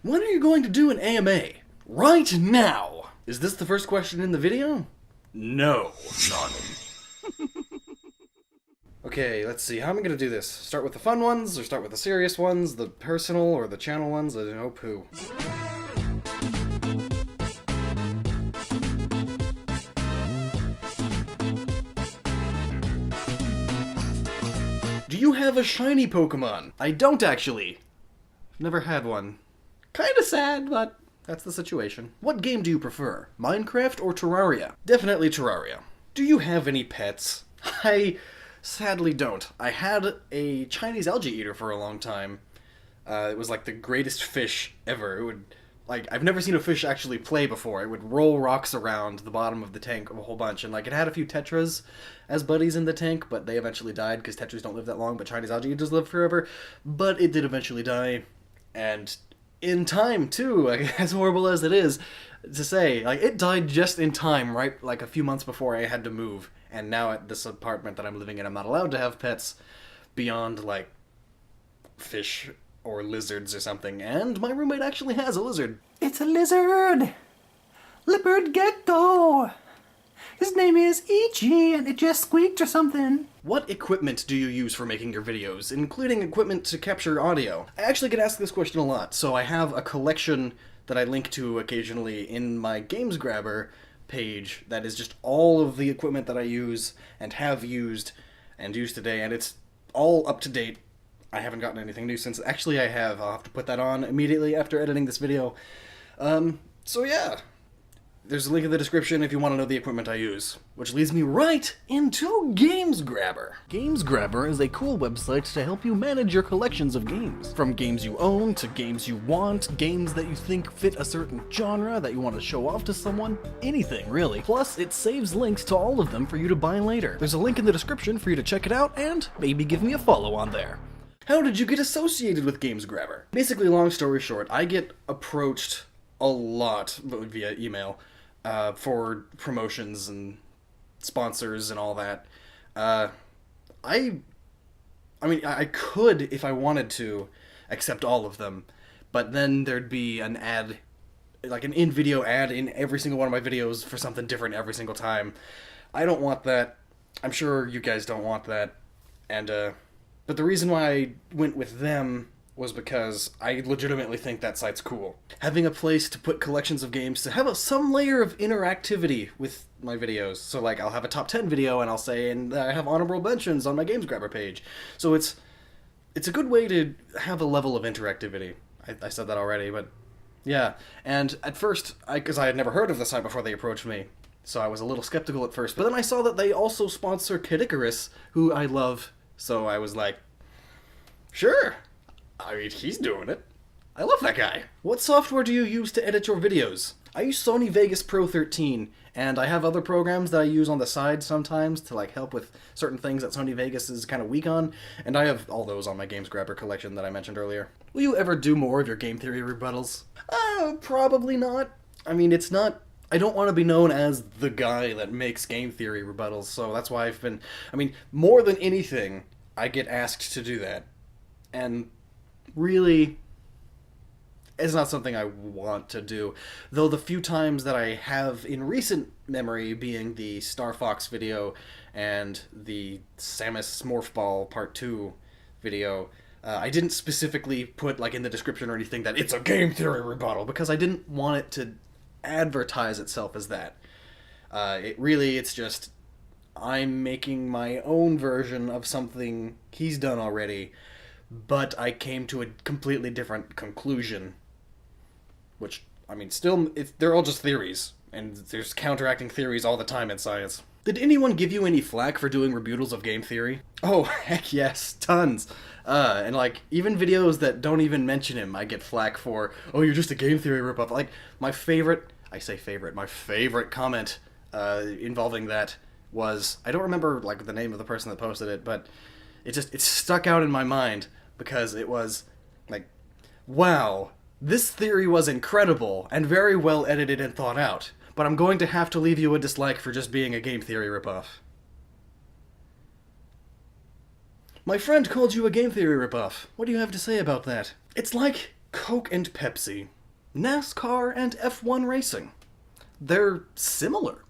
When are you going to do an AMA? Right now! Is this the first question in the video? No. None. Okay, let's see. How am I gonna do this? Start with the fun ones, or start with the serious ones, the personal, or the channel ones? I don't know, poo. Do you have a shiny Pokemon? I don't actually. I've never had one. Kinda sad, but that's the situation. What game do you prefer? Minecraft or Terraria? Definitely Terraria. Do you have any pets? I sadly don't. I had a Chinese algae eater for a long time. It was like the greatest fish ever. It would, like, I've never seen a fish actually play before. It would roll rocks around the bottom of the tank a whole bunch, and like it had a few tetras as buddies in the tank, but they eventually died because tetras don't live that long, but Chinese algae eaters live forever. But it did eventually die, and in time too, like, as horrible as it is to say, like, it died just in time, right, like a few months before I had to move. And now at this apartment that I'm living in, I'm not allowed to have pets beyond, like, fish or lizards or something. And my roommate actually has a lizard. It's a lizard! Leopard gecko! His name is Ichi, and it just squeaked or something. What equipment do you use for making your videos, including equipment to capture audio? I actually get asked this question a lot, so I have a collection that I link to occasionally in my GamesGRABR page that is just all of the equipment that I use and have used and use today, and it's all up to date. I haven't gotten anything new since. Actually, I have. I'll have to put that on immediately after editing this video. So yeah. There's a link in the description if you want to know the equipment I use. Which leads me right into GamesGRABR. GamesGRABR is a cool website to help you manage your collections of games. From games you own, to games you want, games that you think fit a certain genre that you want to show off to someone, anything really. Plus, it saves links to all of them for you to buy later. There's a link in the description for you to check it out, and maybe give me a follow on there. How did you get associated with GamesGRABR? Basically, long story short, I get approached a lot via email for promotions and sponsors and all that. I mean, I could, if I wanted to, accept all of them, but then there'd be an ad, like an in-video ad in every single one of my videos for something different every single time. I don't want that. I'm sure you guys don't want that. And, but the reason why I went with them was because I legitimately think that site's cool. Having a place to put collections of games to have some layer of interactivity with my videos. So like, I'll have a top 10 video and I'll say, and I have honorable mentions on my GamesGRABR page. So it's a good way to have a level of interactivity. I said that already, but yeah. And at first, because I had never heard of the site before they approached me, so I was a little skeptical at first. But then I saw that they also sponsor Kid Icarus, who I love, so I was like, sure. I mean, he's doing it. I love that guy. What software do you use to edit your videos? I use Sony Vegas Pro 13, and I have other programs that I use on the side sometimes to like help with certain things that Sony Vegas is kind of weak on, and I have all those on my GamesGRABR collection that I mentioned earlier. Will you ever do more of your game theory rebuttals? Probably not. I mean, it's not... I don't want to be known as the guy that makes game theory rebuttals, so that's why I've been... I mean, more than anything, I get asked to do that, and really, it's not something I want to do. Though the few times that I have in recent memory, being the Star Fox video and the Samus Morphball Part 2 video, I didn't specifically put like in the description or anything that it's a game theory rebuttal, because I didn't want it to advertise itself as that. It's just, I'm making my own version of something he's done already, but I came to a completely different conclusion. Which, I mean, still, they're all just theories, and there's counteracting theories all the time in science. Did anyone give you any flack for doing rebuttals of game theory? Oh, heck yes, tons. And like, even videos that don't even mention him, I get flack for, oh, you're just a game theory ripoff. Like, my favorite comment involving that was, I don't remember like the name of the person that posted it, but it stuck out in my mind because it was like, wow, this theory was incredible and very well edited and thought out, but I'm going to have to leave you a dislike for just being a game theory ripoff. My friend called you a game theory ripoff. What do you have to say about that? It's like Coke and Pepsi, NASCAR and F1 racing. They're similar,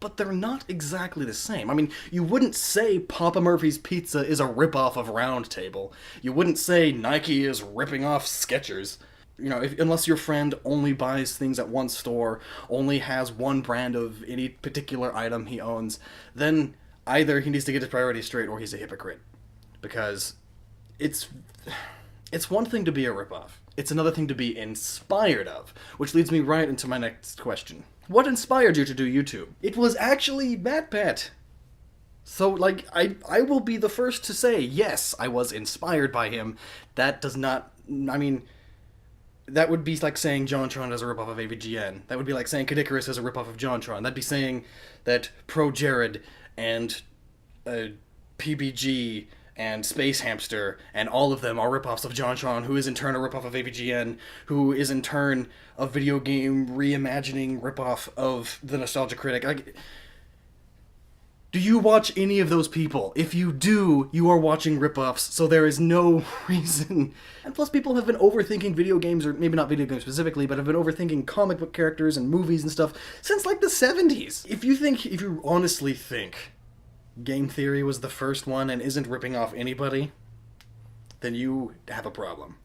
but they're not exactly the same. I mean, you wouldn't say Papa Murphy's Pizza is a ripoff of Round Table. You wouldn't say Nike is ripping off Skechers. You know, unless your friend only buys things at one store, only has one brand of any particular item he owns, then either he needs to get his priorities straight or he's a hypocrite. Because it's one thing to be a ripoff. It's another thing to be inspired of, which leads me right into my next question. What inspired you to do YouTube? It was actually MatPat. So, like, I will be the first to say, yes, I was inspired by him. That does not, I mean, that would be like saying JonTron is a ripoff of AVGN. That would be like saying Kadikarus is a ripoff of JonTron. That'd be saying that Pro Jared and PBG and Space Hamster and all of them are ripoffs of JonTron, who is in turn a ripoff of AVGN, who is in turn a video game reimagining ripoff of the Nostalgia Critic. Like, do you watch any of those people? If you do, you are watching ripoffs, so there is no reason. And plus, people have been overthinking video games, or maybe not video games specifically, but have been overthinking comic book characters and movies and stuff since like the 70s. If you honestly think Game Theory was the first one and isn't ripping off anybody, then you have a problem.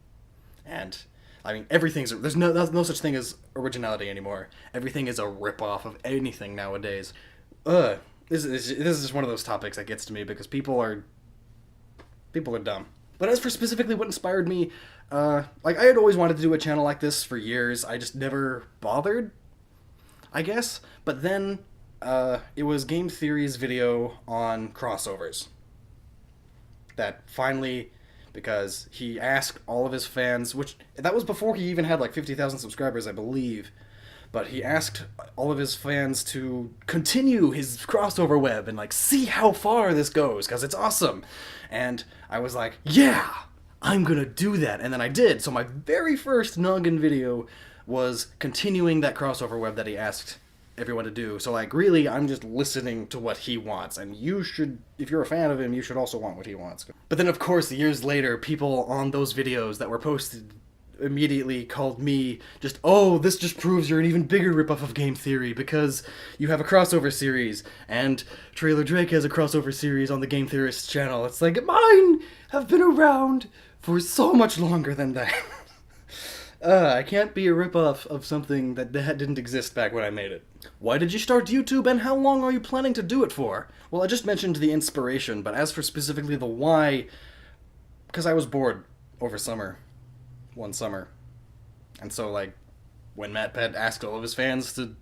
And I mean, there's no such thing as originality anymore. Everything is a ripoff of anything nowadays. This is just one of those topics that gets to me because people are dumb. But as for specifically what inspired me, like I had always wanted to do a channel like this for years. I just never bothered, I guess. But then it was Game Theory's video on crossovers that finally, because he asked all of his fans, which that was before he even had like 50,000 subscribers, I believe. But he asked all of his fans to continue his crossover web and like see how far this goes, because it's awesome. And I was like, yeah, I'm gonna do that. And then I did. So my very first Gnoggin video was continuing that crossover web that he asked everyone to do. So like really, I'm just listening to what he wants. And you should, if you're a fan of him, you should also want what he wants. But then of course, years later, people on those videos that were posted immediately called me this just proves you're an even bigger ripoff of Game Theory because you have a crossover series and Trailer Drake has a crossover series on the Game Theorist channel. It's like, mine have been around for so much longer than that. I can't be a ripoff of something that didn't exist back when I made it. Why did you start YouTube and how long are you planning to do it for? Well, I just mentioned the inspiration, but as for specifically the why, because I was bored over one summer. And so, like, when MatPat asked all of his fans to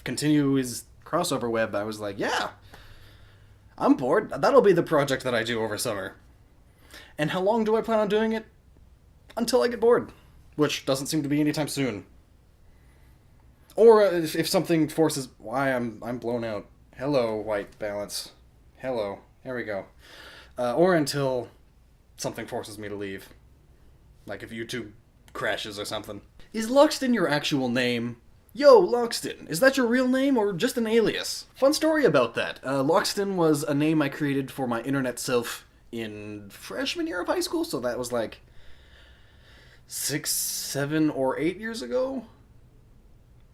continue his crossover web, I was like, yeah, I'm bored. That'll be the project that I do over summer. And how long do I plan on doing it? Until I get bored. Which doesn't seem to be anytime soon. Or if something forces... Why, I'm blown out. Hello, white balance. Hello. There we go. Or until something forces me to leave. Like if YouTube crashes or something. Is Lockstin your actual name? Yo, Lockstin, is that your real name or just an alias? Fun story about that. Lockstin was a name I created for my internet self in freshman year of high school, so that was like 6, 7, or 8 years ago?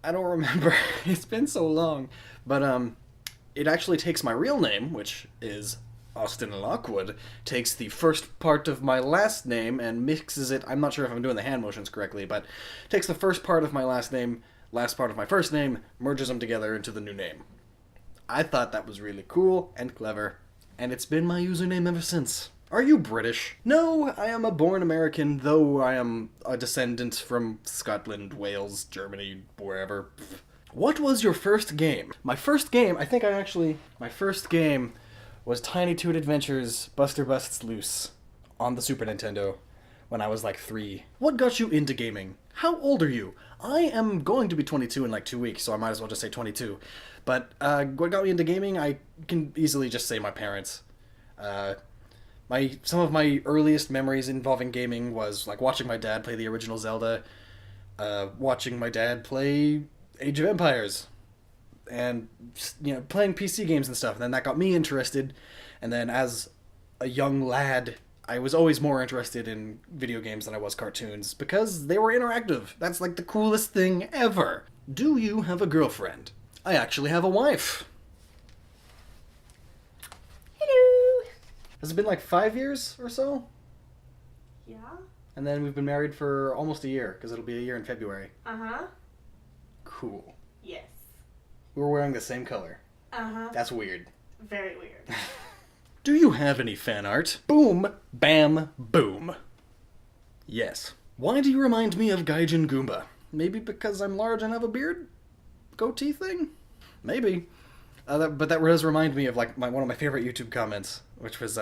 I don't remember. It's been so long. But it actually takes my real name, which is Austin Lockwood, takes the first part of my last name and mixes it. I'm not sure if I'm doing the hand motions correctly, but takes the first part of my last name, last part of my first name, merges them together into the new name. I thought that was really cool and clever, and it's been my username ever since. Are you British? No, I am a born American, though I am a descendant from Scotland, Wales, Germany, wherever. What was your first game? My first game was Tiny Toon Adventures Buster Busts Loose on the Super Nintendo when I was like 3. What got you into gaming? How old are you? I am going to be 22 in like 2 weeks, so I might as well just say 22. But what got me into gaming, I can easily just say my parents. Some of my earliest memories involving gaming was like watching my dad play the original Zelda, watching my dad play Age of Empires, and playing PC games and stuff. And then that got me interested, and then as a young lad, I was always more interested in video games than I was cartoons, because they were interactive. That's like the coolest thing ever. Do you have a girlfriend? I actually have a wife. Hello. Has it been like 5 years or so? Yeah. And then we've been married for almost a year, because it'll be a year in February. Uh-huh. Cool. Yes. We were wearing the same color. Uh-huh. That's weird. Very weird. Do you have any fan art? Boom, bam, boom. Yes. Why do you remind me of Gaijin Goomba? Maybe because I'm large and have a beard? Goatee thing? Maybe. But that does remind me of like one of my favorite YouTube comments, which was,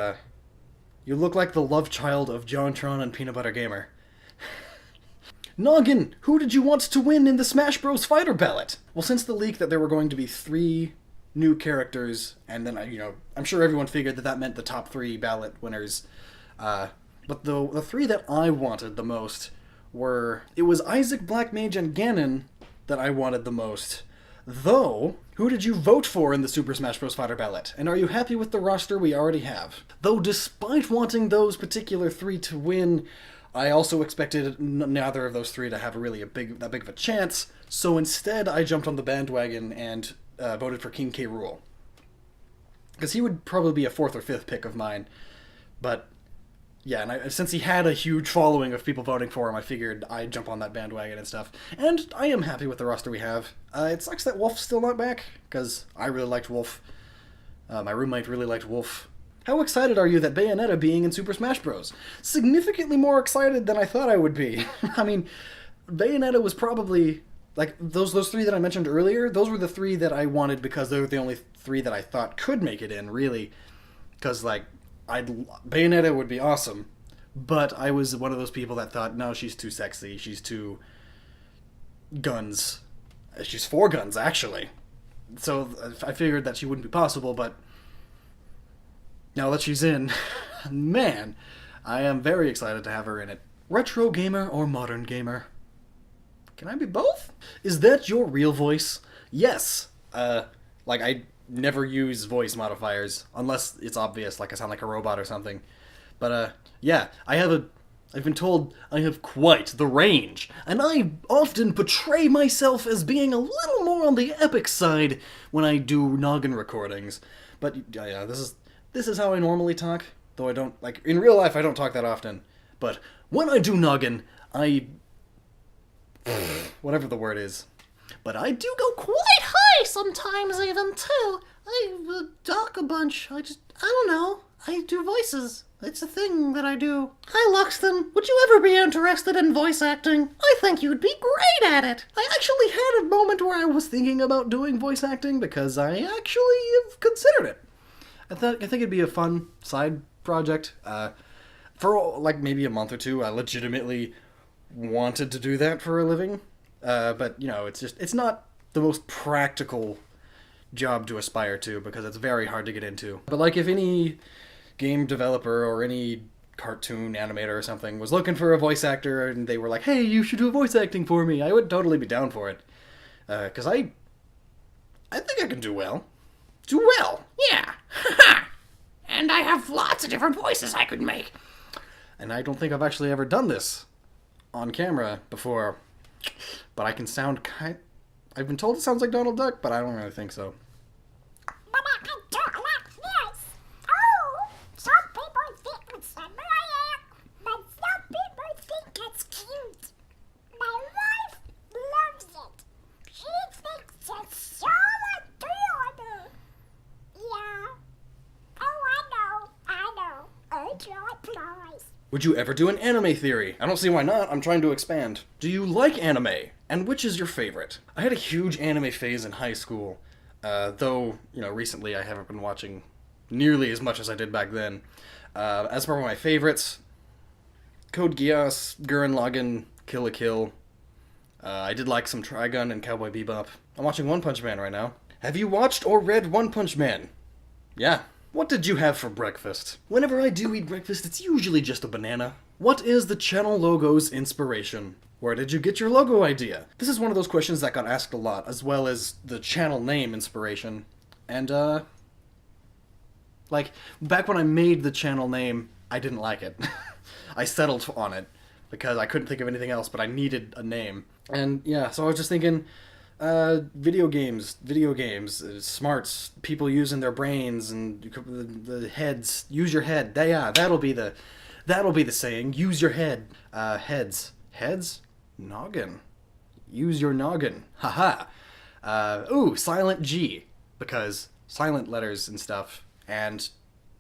you look like the love child of JonTron and Peanut Butter Gamer. Gnoggin, who did you want to win in the Smash Bros. Fighter Ballot? Well, since the leak that there were going to be 3 new characters, and then, I'm sure everyone figured that meant the top 3 ballot winners. But the 3 that I wanted the most were... It was Isaac, Black Mage, and Ganon that I wanted the most. Though, who did you vote for in the Super Smash Bros. Fighter Ballot? And are you happy with the roster we already have? Though despite wanting those particular 3 to win, I also expected neither of those 3 to have that big of a chance, so instead I jumped on the bandwagon and voted for King K. Rool. Because he would probably be a 4th or 5th pick of mine. But, yeah, and since he had a huge following of people voting for him, I figured I'd jump on that bandwagon and stuff. And I am happy with the roster we have. It sucks that Wolf's still not back, because I really liked Wolf. My roommate really liked Wolf. How excited are you that Bayonetta being in Super Smash Bros? Significantly more excited than I thought I would be. I mean, Bayonetta was probably... Like, those 3 that I mentioned earlier, those were the 3 that I wanted because they were the only 3 that I thought could make it in, really. Because, like, Bayonetta would be awesome, but I was one of those people that thought, no, she's too sexy, she's too... guns. She's 4 guns, actually. So I figured that she wouldn't be possible, but... Now that she's in, man, I am very excited to have her in it. Retro gamer or modern gamer? Can I be both? Is that your real voice? Yes. Like, I never use voice modifiers, unless it's obvious, like I sound like a robot or something. But, yeah, I've been told I have quite the range, and I often portray myself as being a little more on the epic side when I do Noggin recordings. But, yeah, this is how I normally talk, though I don't, like, in real life I don't talk that often. But when I do Noggin, whatever the word is. But I do go quite high sometimes even, too. I talk a bunch. I don't know. I do voices. It's a thing that I do. Hi, Lockstin. Would you ever be interested in voice acting? I think you'd be great at it. I actually had a moment where I was thinking about doing voice acting because I actually have considered it. I think it'd be a fun side project. For like maybe a month or 2, I legitimately wanted to do that for a living. But, it's not the most practical job to aspire to because it's very hard to get into. But, like, if any game developer or any cartoon animator or something was looking for a voice actor and they were like, hey, you should do voice acting for me, I would totally be down for it. Because I think I can do well. Do well, yeah. And I have lots of different voices I could make. And I don't think I've actually ever done this on camera before. But I can sound I've been told it sounds like Donald Duck, but I don't really think so. But I can talk like this. Oh, some people think it's annoying, but some people think it's cute. My wife loves it. She thinks it's so adorable. Yeah. Oh, I know. I draw applause. Would you ever do an anime theory? I don't see why not. I'm trying to expand. Do you like anime? And which is your favorite? I had a huge anime phase in high school. Though, recently I haven't been watching nearly as much as I did back then. As for my favorites, Code Geass, Gurren Lagann, Kill la Kill. I did like some Trigun and Cowboy Bebop. I'm watching One Punch Man right now. Have you watched or read One Punch Man? Yeah. What did you have for breakfast? Whenever I do eat breakfast, it's usually just a banana. What is the channel logo's inspiration? Where did you get your logo idea? This is one of those questions that got asked a lot, as well as the channel name inspiration. And, like, back when I made the channel name, I didn't like it. I settled on it because I couldn't think of anything else, but I needed a name. And yeah, so I was just thinking, video games, smarts, people using their brains and the heads. Use your head. Yeah, that'll be the saying. Use your head. Heads, noggin. Use your noggin. Haha. Silent G, because silent letters and stuff, and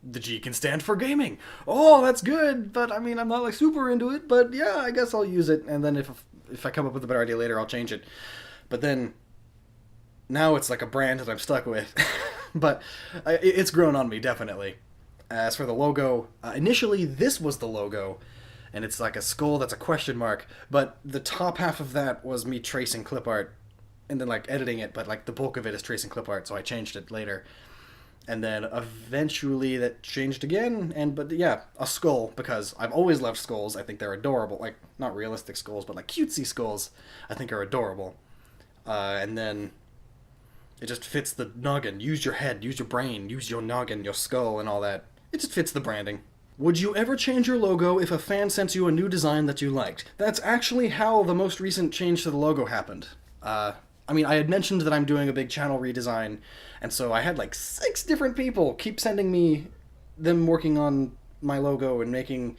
the G can stand for gaming. Oh, that's good, but I mean, I'm not like super into it, but yeah, I guess I'll use it, and then if I come up with a better idea later, I'll change it. But then, now it's like a brand that I'm stuck with. But it's grown on me, definitely. As for the logo, initially this was the logo, and it's like a skull that's a question mark, but the top half of that was me tracing clip art, and then like editing it, but like the bulk of it is tracing clip art, so I changed it later. And then eventually that changed again, but yeah, a skull, because I've always loved skulls. I think they're adorable. Like, not realistic skulls, but like cutesy skulls, I think are adorable. And then it just fits the noggin. Use your head, use your brain, use your noggin, your skull, and all that. It just fits the branding. Would you ever change your logo if a fan sent you a new design that you liked? That's actually how the most recent change to the logo happened. I mean, I had mentioned that I'm doing a big channel redesign, and so I had like 6 different people keep sending me them working on my logo and making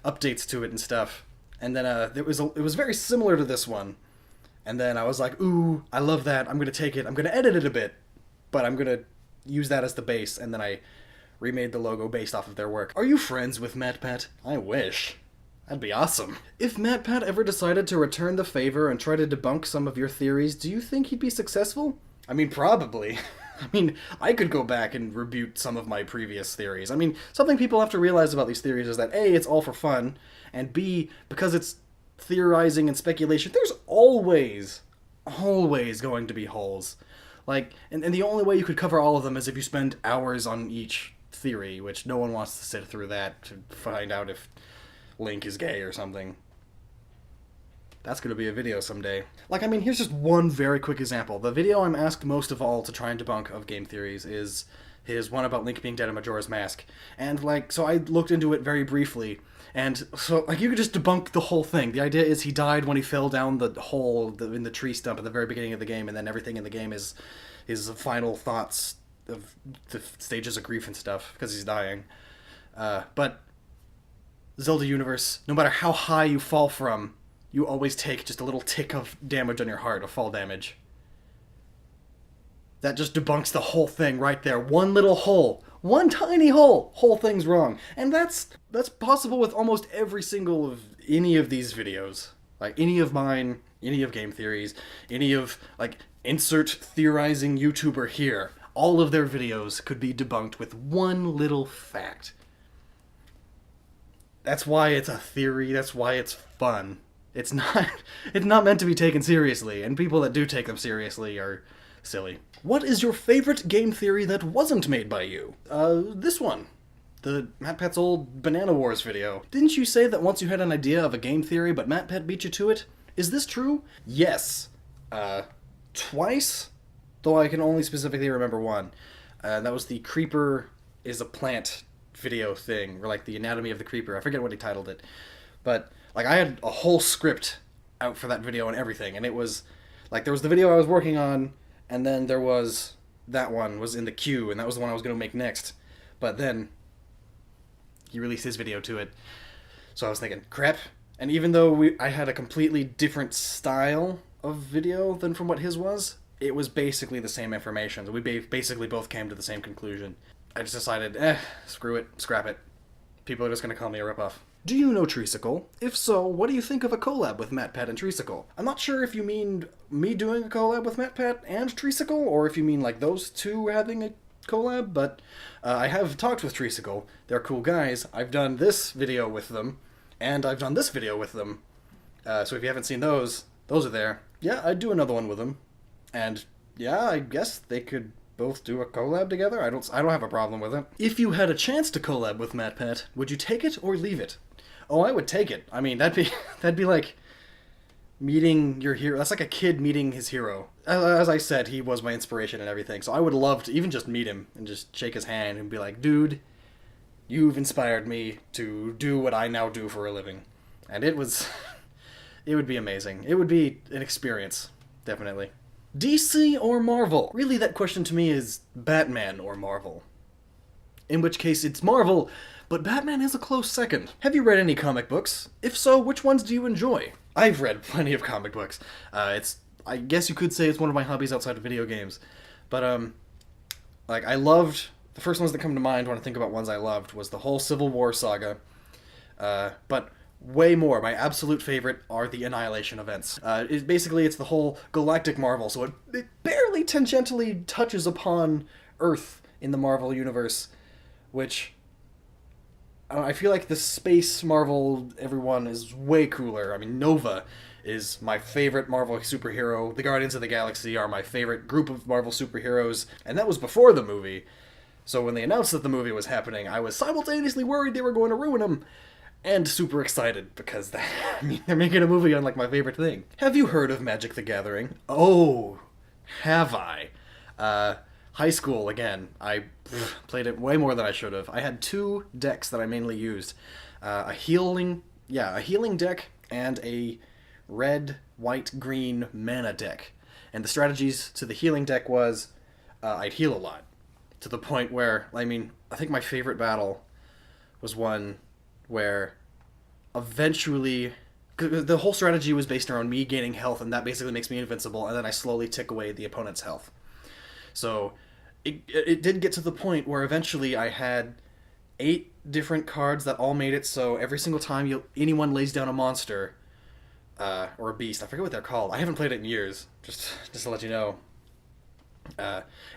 updates to it and stuff. And then it was very similar to this one. And then I was like, ooh, I love that. I'm going to take it. I'm going to edit it a bit, but I'm going to use that as the base. And then I remade the logo based off of their work. Are you friends with MatPat? I wish. That'd be awesome. If MatPat ever decided to return the favor and try to debunk some of your theories, do you think he'd be successful? I mean, probably. I mean, I could go back and rebuke some of my previous theories. I mean, something people have to realize about these theories is that A, it's all for fun, and B, because it's theorizing and speculation, there's always going to be holes. Like, and the only way you could cover all of them is if you spend hours on each theory, which no one wants to sit through that to find out if Link is gay or something. That's going to be a video someday. Like, I mean, here's just one very quick example. The video I'm asked most of all to try and debunk of game theories is his one about Link being dead in Majora's Mask. And, like, so I looked into it very briefly. And so, like, you could just debunk the whole thing. The idea is he died when he fell down the hole in the tree stump at the very beginning of the game, and then everything in the game is his final thoughts of the stages of grief and stuff, because he's dying. But Zelda universe, no matter how high you fall from, you always take just a little tick of damage on your heart, of fall damage. That just debunks the whole thing right there. One little hole. One tiny hole. Whole thing's wrong. And that's possible with almost every single of any of these videos. Like, any of mine, any of game theories, any of, like, insert theorizing YouTuber here. All of their videos could be debunked with one little fact. That's why it's a theory. That's why it's fun. It's not meant to be taken seriously, and people that do take them seriously are silly. What is your favorite game theory that wasn't made by you? This one. The MatPat's old Banana Wars video. Didn't you say that once you had an idea of a game theory, but MatPat beat you to it? Is this true? Yes. Twice? Though I can only specifically remember one. That was the Creeper is a Plant video thing, or like the anatomy of the creeper. I forget what he titled it. But like, I had a whole script out for that video and everything, and it was like, there was the video I was working on, and then there was that one was in the queue, and that was the one I was going to make next. But then he released his video to it, so I was thinking, crap. And even though I had a completely different style of video than from what his was, it was basically the same information. We basically both came to the same conclusion. I just decided, screw it, scrap it. People are just going to call me a ripoff. Do you know Treesicle? If so, what do you think of a collab with MatPat and Treesicle? I'm not sure if you mean me doing a collab with MatPat and Treesicle, or if you mean like those two having a collab, but I have talked with Treesicle. They're cool guys. I've done this video with them, and I've done this video with them. So if you haven't seen those are there. Yeah, I'd do another one with them. And yeah, I guess they could both do a collab together. I don't have a problem with it. If you had a chance to collab with MatPat, would you take it or leave it? Oh, I would take it. I mean, that'd be like meeting your hero. That's like a kid meeting his hero. As I said, he was my inspiration and everything. So I would love to even just meet him and just shake his hand and be like, dude, You've inspired me to do what I now do for a living. And it was... it would be amazing. It would be an experience, definitely. DC or Marvel? Really, that question to me is Batman or Marvel. In which case, it's Marvel, but Batman is a close second. Have you read any comic books? If so, which ones do you enjoy? I've read plenty of comic books. I guess you could say it's one of my hobbies outside of video games. But, like, I loved... The first ones that come to mind when I think about ones I loved was the whole Civil War saga. But way more. My absolute favorite are the Annihilation events. It's the whole galactic Marvel, so it barely tangentially touches upon Earth in the Marvel universe, which I feel like the space Marvel everyone is way cooler. I mean, Nova is my favorite Marvel superhero. The Guardians of the Galaxy are my favorite group of Marvel superheroes, and that was before the movie. So when they announced that the movie was happening, I was simultaneously worried they were going to ruin them, and super excited, because they're making a movie on, like, my favorite thing. Have you heard of Magic the Gathering? Oh, have I? High school, again. I played it way more than I should have. I had 2 decks that I mainly used. A healing deck and a red, white, green mana deck. And the strategies to the healing deck was I'd heal a lot. To the point where, I think my favorite battle was one where eventually... The whole strategy was based around me gaining health, and that basically makes me invincible, and then I slowly tick away the opponent's health. So it did get to the point where eventually I had 8 different cards that all made it so every single time anyone lays down a monster, or a beast, I forget what they're called. I haven't played it in years, just to let you know.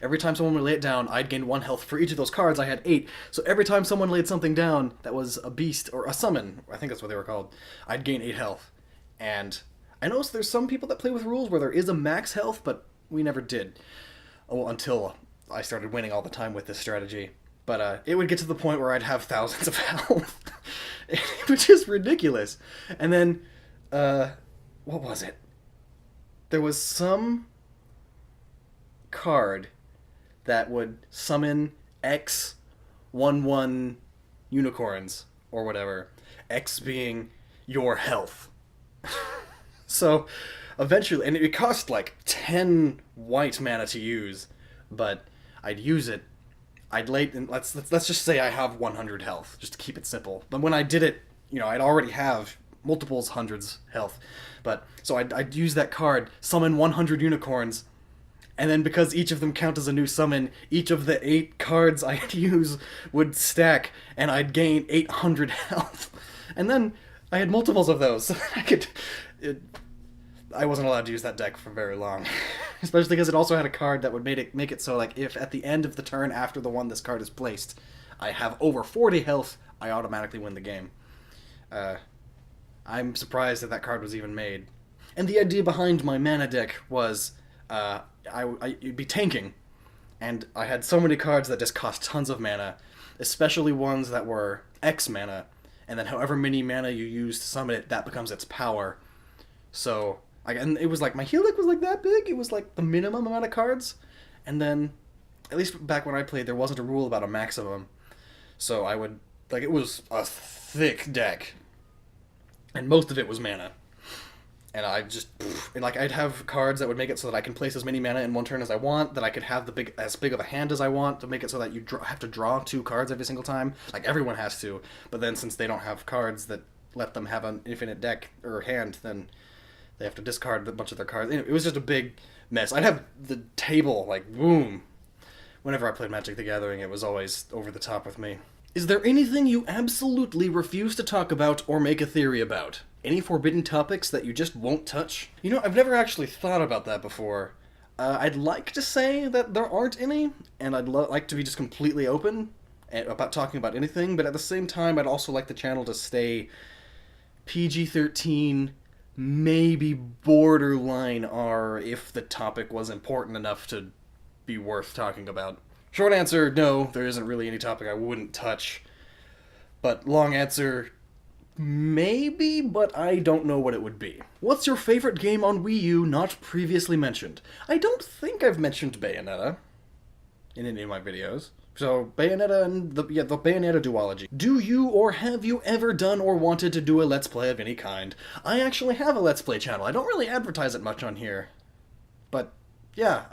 Every time someone would lay it down, I'd gain 1 health for each of those cards. I had 8, so every time someone laid something down that was a beast or a summon, I think that's what they were called, I'd gain 8 health. And I noticed there's some people that play with rules where there is a max health, but we never did. Oh, until I started winning all the time with this strategy. But it would get to the point where I'd have thousands of health, which is ridiculous. And then, what was it? There was some card that would summon X 1/1 unicorns or whatever. X being your health. So eventually, and it cost like 10 white mana to use, but I'd use it. Let's just say I have 100 health, just to keep it simple. But when I did it, I'd already have multiples hundreds health. But so I'd use that card, summon 100 unicorns. And then because each of them count as a new summon, each of the 8 cards I'd use would stack, and I'd gain 800 health. And then I had multiples of those, so I wasn't allowed to use that deck for very long. Especially because it also had a card that would make it so, like, if at the end of the turn after the one this card is placed, I have over 40 health, I automatically win the game. I'm surprised that card was even made. And the idea behind my mana deck was... I'd be tanking, and I had so many cards that just cost tons of mana, especially ones that were X mana, and then however many mana you use to summon it, that becomes its power. So, and it was like, my heal deck was like that big, it was like the minimum amount of cards, and then, at least back when I played, there wasn't a rule about a maximum, so I would, it was a thick deck, and most of it was mana. And I'd have cards that would make it so that I can place as many mana in one turn as I want, that I could have as big of a hand as I want, to make it so that you have to draw 2 cards every single time. Like, everyone has to. But then since they don't have cards that let them have an infinite deck or hand, then they have to discard a bunch of their cards. It was just a big mess. I'd have the table, boom. Whenever I played Magic the Gathering, it was always over the top with me. Is there anything you absolutely refuse to talk about or make a theory about? Any forbidden topics that you just won't touch? I've never actually thought about that before. I'd like to say that there aren't any, and I'd like to be just completely open about talking about anything, but at the same time, I'd also like the channel to stay PG-13, maybe borderline R, if the topic was important enough to be worth talking about. Short answer, no, there isn't really any topic I wouldn't touch. But long answer, maybe, but I don't know what it would be. What's your favorite game on Wii U not previously mentioned? I don't think I've mentioned Bayonetta in any of my videos. So, Bayonetta and the Bayonetta duology. Do you or have you ever done or wanted to do a Let's Play of any kind? I actually have a Let's Play channel. I don't really advertise it much on here. But, yeah,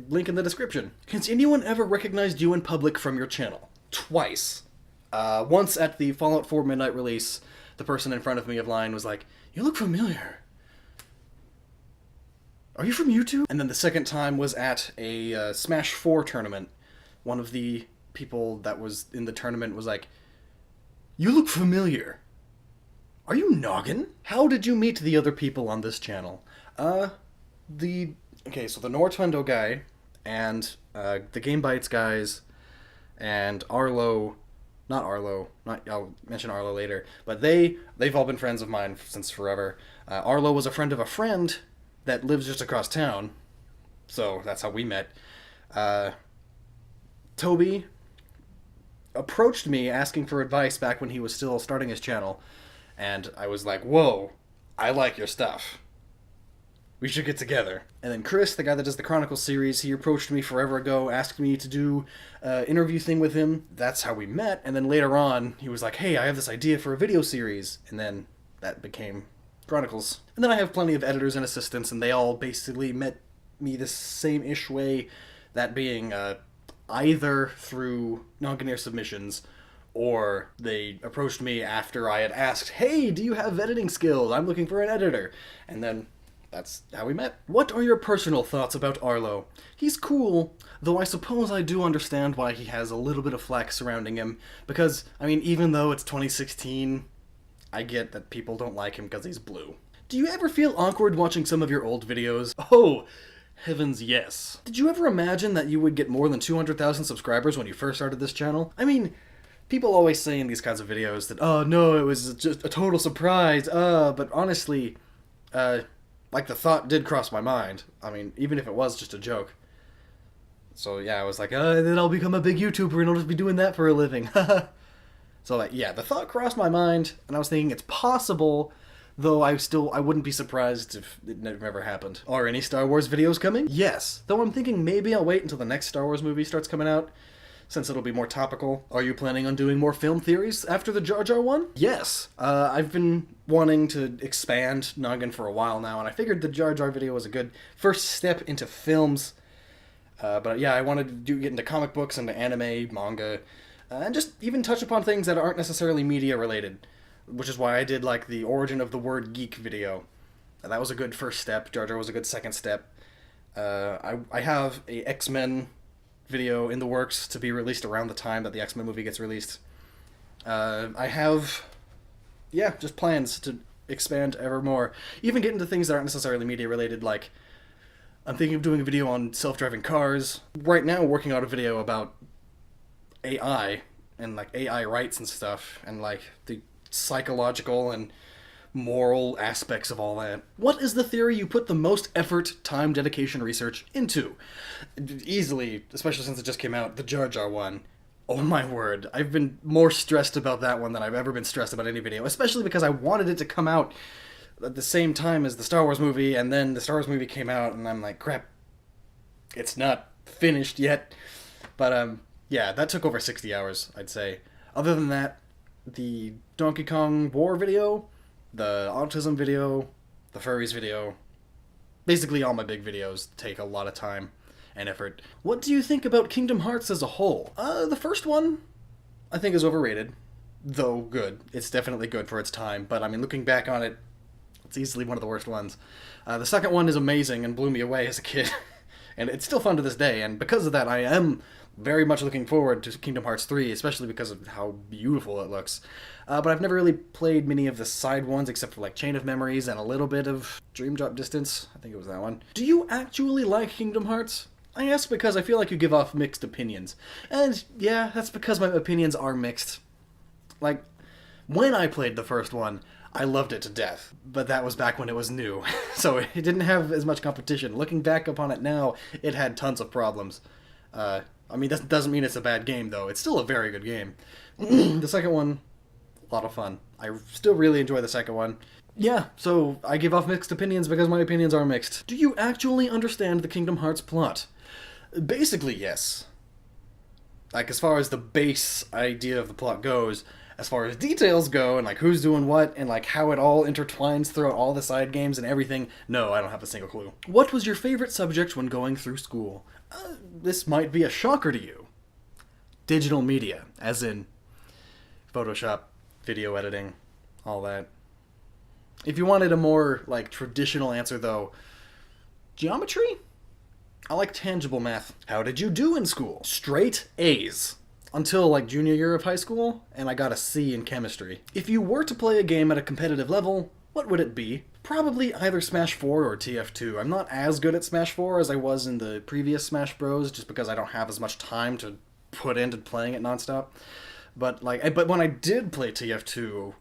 link in the description. Has anyone ever recognized you in public from your channel? Twice. Once at the Fallout 4 Midnight release, the person in front of me of line was like, "You look familiar. Are you from YouTube?" And then the second time was at a Smash 4 tournament. One of the people that was in the tournament was like, "You look familiar. Are you Gnoggin?" How did you meet the other people on this channel? So the Nortendo guy, and the Game Bites guys, and Arlo, I'll mention Arlo later, but they've all been friends of mine since forever. Arlo was a friend of a friend that lives just across town, so that's how we met. Toby approached me asking for advice back when he was still starting his channel, and I was like, "Whoa, I like your stuff. We should get together." And then Chris, the guy that does the Chronicles series, he approached me forever ago, asked me to do an interview thing with him. That's how we met. And then later on, he was like, "Hey, I have this idea for a video series." And then that became Chronicles. And then I have plenty of editors and assistants, and they all basically met me the same-ish way, that being either through non-Gnair submissions, or they approached me after I had asked, "Hey, do you have editing skills? I'm looking for an editor." And then that's how we met. What are your personal thoughts about Arlo? He's cool, though I suppose I do understand why he has a little bit of flack surrounding him, because, I mean, even though it's 2016, I get that people don't like him because he's blue. Do you ever feel awkward watching some of your old videos? Oh, heavens yes. Did you ever imagine that you would get more than 200,000 subscribers when you first started this channel? I mean, people always say in these kinds of videos that, "Oh no, it was just a total surprise, but honestly, like, the thought did cross my mind. I mean, even if it was just a joke. So yeah, I was like, then I'll become a big YouTuber and I'll just be doing that for a living." So like, yeah, the thought crossed my mind, and I was thinking it's possible, though I wouldn't be surprised if it never happened. Are any Star Wars videos coming? Yes, though I'm thinking maybe I'll wait until the next Star Wars movie starts coming out, since it'll be more topical. Are you planning on doing more film theories after the Jar Jar one? Yes. I've been wanting to expand Noggin for a while now, and I figured the Jar Jar video was a good first step into films. But yeah, I wanted to get into comic books, into anime, manga, and just even touch upon things that aren't necessarily media related, which is why I did like the origin of the word geek video. That was a good first step. Jar Jar was a good second step. I have a X-Men video in the works to be released around the time that the X-Men movie gets released. I have, just plans to expand ever more. Even get into things that aren't necessarily media related, like I'm thinking of doing a video on self-driving cars. Right now, working on a video about AI and like AI rights and stuff, and like the psychological and moral aspects of all that. What is the theory you put the most effort, time, dedication, research into? Easily, especially since it just came out, the Jar Jar one. Oh my word, I've been more stressed about that one than I've ever been stressed about any video, especially because I wanted it to come out at the same time as the Star Wars movie, and then the Star Wars movie came out, and I'm like, crap, it's not finished yet. But, yeah, that took over 60 hours, I'd say. Other than that, the Donkey Kong War video, the autism video, the furries video, basically all my big videos take a lot of time and effort. What do you think about Kingdom Hearts as a whole? The first one, I think, is overrated, though good. It's definitely good for its time, but I mean, looking back on it, it's easily one of the worst ones. The second one is amazing and blew me away as a kid, and it's still fun to this day, and because of that, I am very much looking forward to Kingdom Hearts 3, especially because of how beautiful it looks. But I've never really played many of the side ones, except for like Chain of Memories and a little bit of Dream Drop Distance. I think it was that one. Do you actually like Kingdom Hearts? I ask because I feel like you give off mixed opinions. And yeah, that's because my opinions are mixed. Like, when I played the first one, I loved it to death. But that was back when it was new. So it didn't have as much competition. Looking back upon it now, it had tons of problems. I mean, that doesn't mean it's a bad game, though. It's still a very good game. The second one, a lot of fun. I still really enjoy the second one. Yeah, so I give off mixed opinions because my opinions are mixed. Do you actually understand the Kingdom Hearts plot? Basically, yes. Like, as far as the base idea of the plot goes, as far as details go, and like who's doing what, and like how it all intertwines throughout all the side games and everything, no, I don't have a single clue. What was your favorite subject when going through school? This might be a shocker to you. Digital media, as in Photoshop, video editing, all that. If you wanted a more like traditional answer though, geometry? I like tangible math. How did you do in school? Straight A's. Until like junior year of high school, and I got a C in chemistry. If you were to play a game at a competitive level, what would it be? Probably either Smash 4 or TF2. I'm not as good at Smash 4 as I was in the previous Smash Bros, just because I don't have as much time to put into playing it nonstop. But when I did play TF2,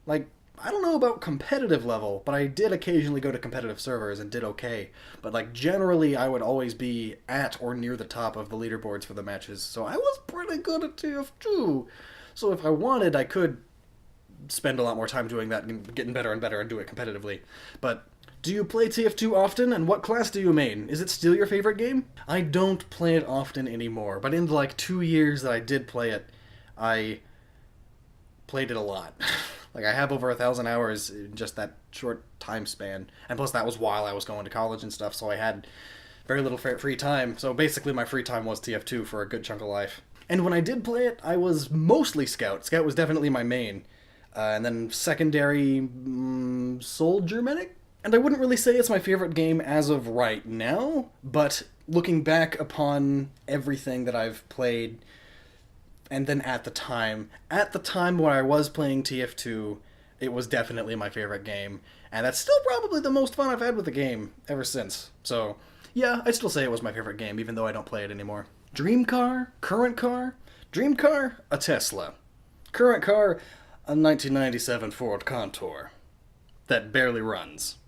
like, I don't know about competitive level, but I did occasionally go to competitive servers and did okay. But like generally I would always be at or near the top of the leaderboards for the matches, so I was pretty good at TF2. So if I wanted, I could spend a lot more time doing that and getting better and better and do it competitively. But do you play TF2 often, and what class do you main? Is it still your favorite game? I don't play it often anymore, but in the like 2 years that I did play it, I played it a lot. Like, I have over 1,000 hours in just that short time span. And plus, that was while I was going to college and stuff, so I had very little free time. So basically, my free time was TF2 for a good chunk of life. And when I did play it, I was mostly Scout. Scout was definitely my main. And then secondary, Soldier Medic? And I wouldn't really say it's my favorite game as of right now, but looking back upon everything that I've played, and then at the time when I was playing TF2, it was definitely my favorite game, and that's still probably the most fun I've had with the game ever since. So, yeah, I'd still say it was my favorite game, even though I don't play it anymore. Dream car? Current car? Dream car? A Tesla. Current car? A 1997 Ford Contour. That barely runs.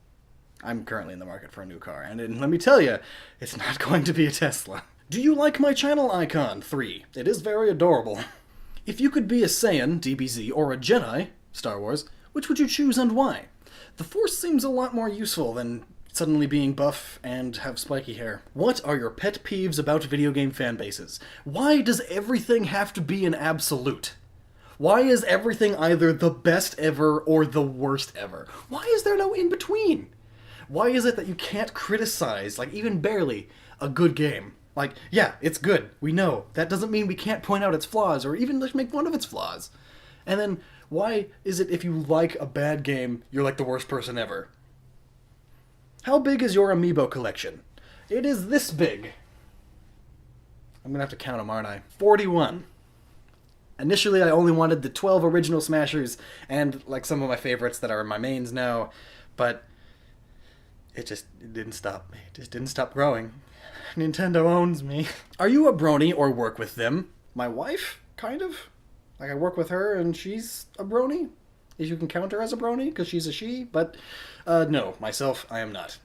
I'm currently in the market for a new car, and let me tell you, it's not going to be a Tesla. Do you like my channel icon? 3. It is very adorable. If you could be a Saiyan, DBZ, or a Jedi, Star Wars, which would you choose and why? The Force seems a lot more useful than suddenly being buff and have spiky hair. What are your pet peeves about video game fan bases? Why does everything have to be an absolute? Why is everything either the best ever or the worst ever? Why is there no in between? Why is it that you can't criticize, like even barely, a good game? Like, yeah, it's good, we know. That doesn't mean we can't point out its flaws, or even like make fun of its flaws. And then, why is it if you like a bad game, you're like the worst person ever? How big is your amiibo collection? It is this big. I'm gonna have to count them, aren't I? 41. Initially, I only wanted the 12 original Smashers, and like some of my favorites that are my mains now, but it didn't stop. It just didn't stop growing. Nintendo owns me. Are you a brony or work with them? My wife? Kind of. Like, I work with her and she's a brony. If you can count her as a brony, because she's a she. But, no. Myself, I am not.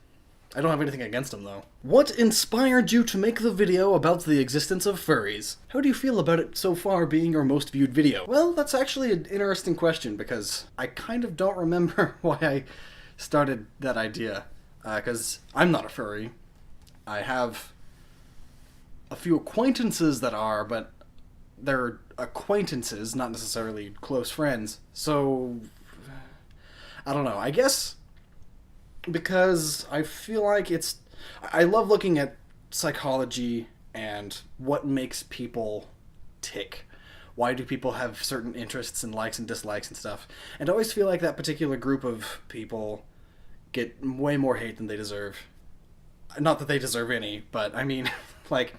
I don't have anything against them, though. What inspired you to make the video about the existence of furries? How do you feel about it so far being your most viewed video? Well, that's actually an interesting question, because I kind of don't remember why I started that idea. Because I'm not a furry. I have a few acquaintances that are, but they're acquaintances, not necessarily close friends. So, I don't know. I guess because I feel like I love looking at psychology and what makes people tick. Why do people have certain interests and likes and dislikes and stuff? And I always feel like that particular group of people get way more hate than they deserve. Not that they deserve any, but I mean, like,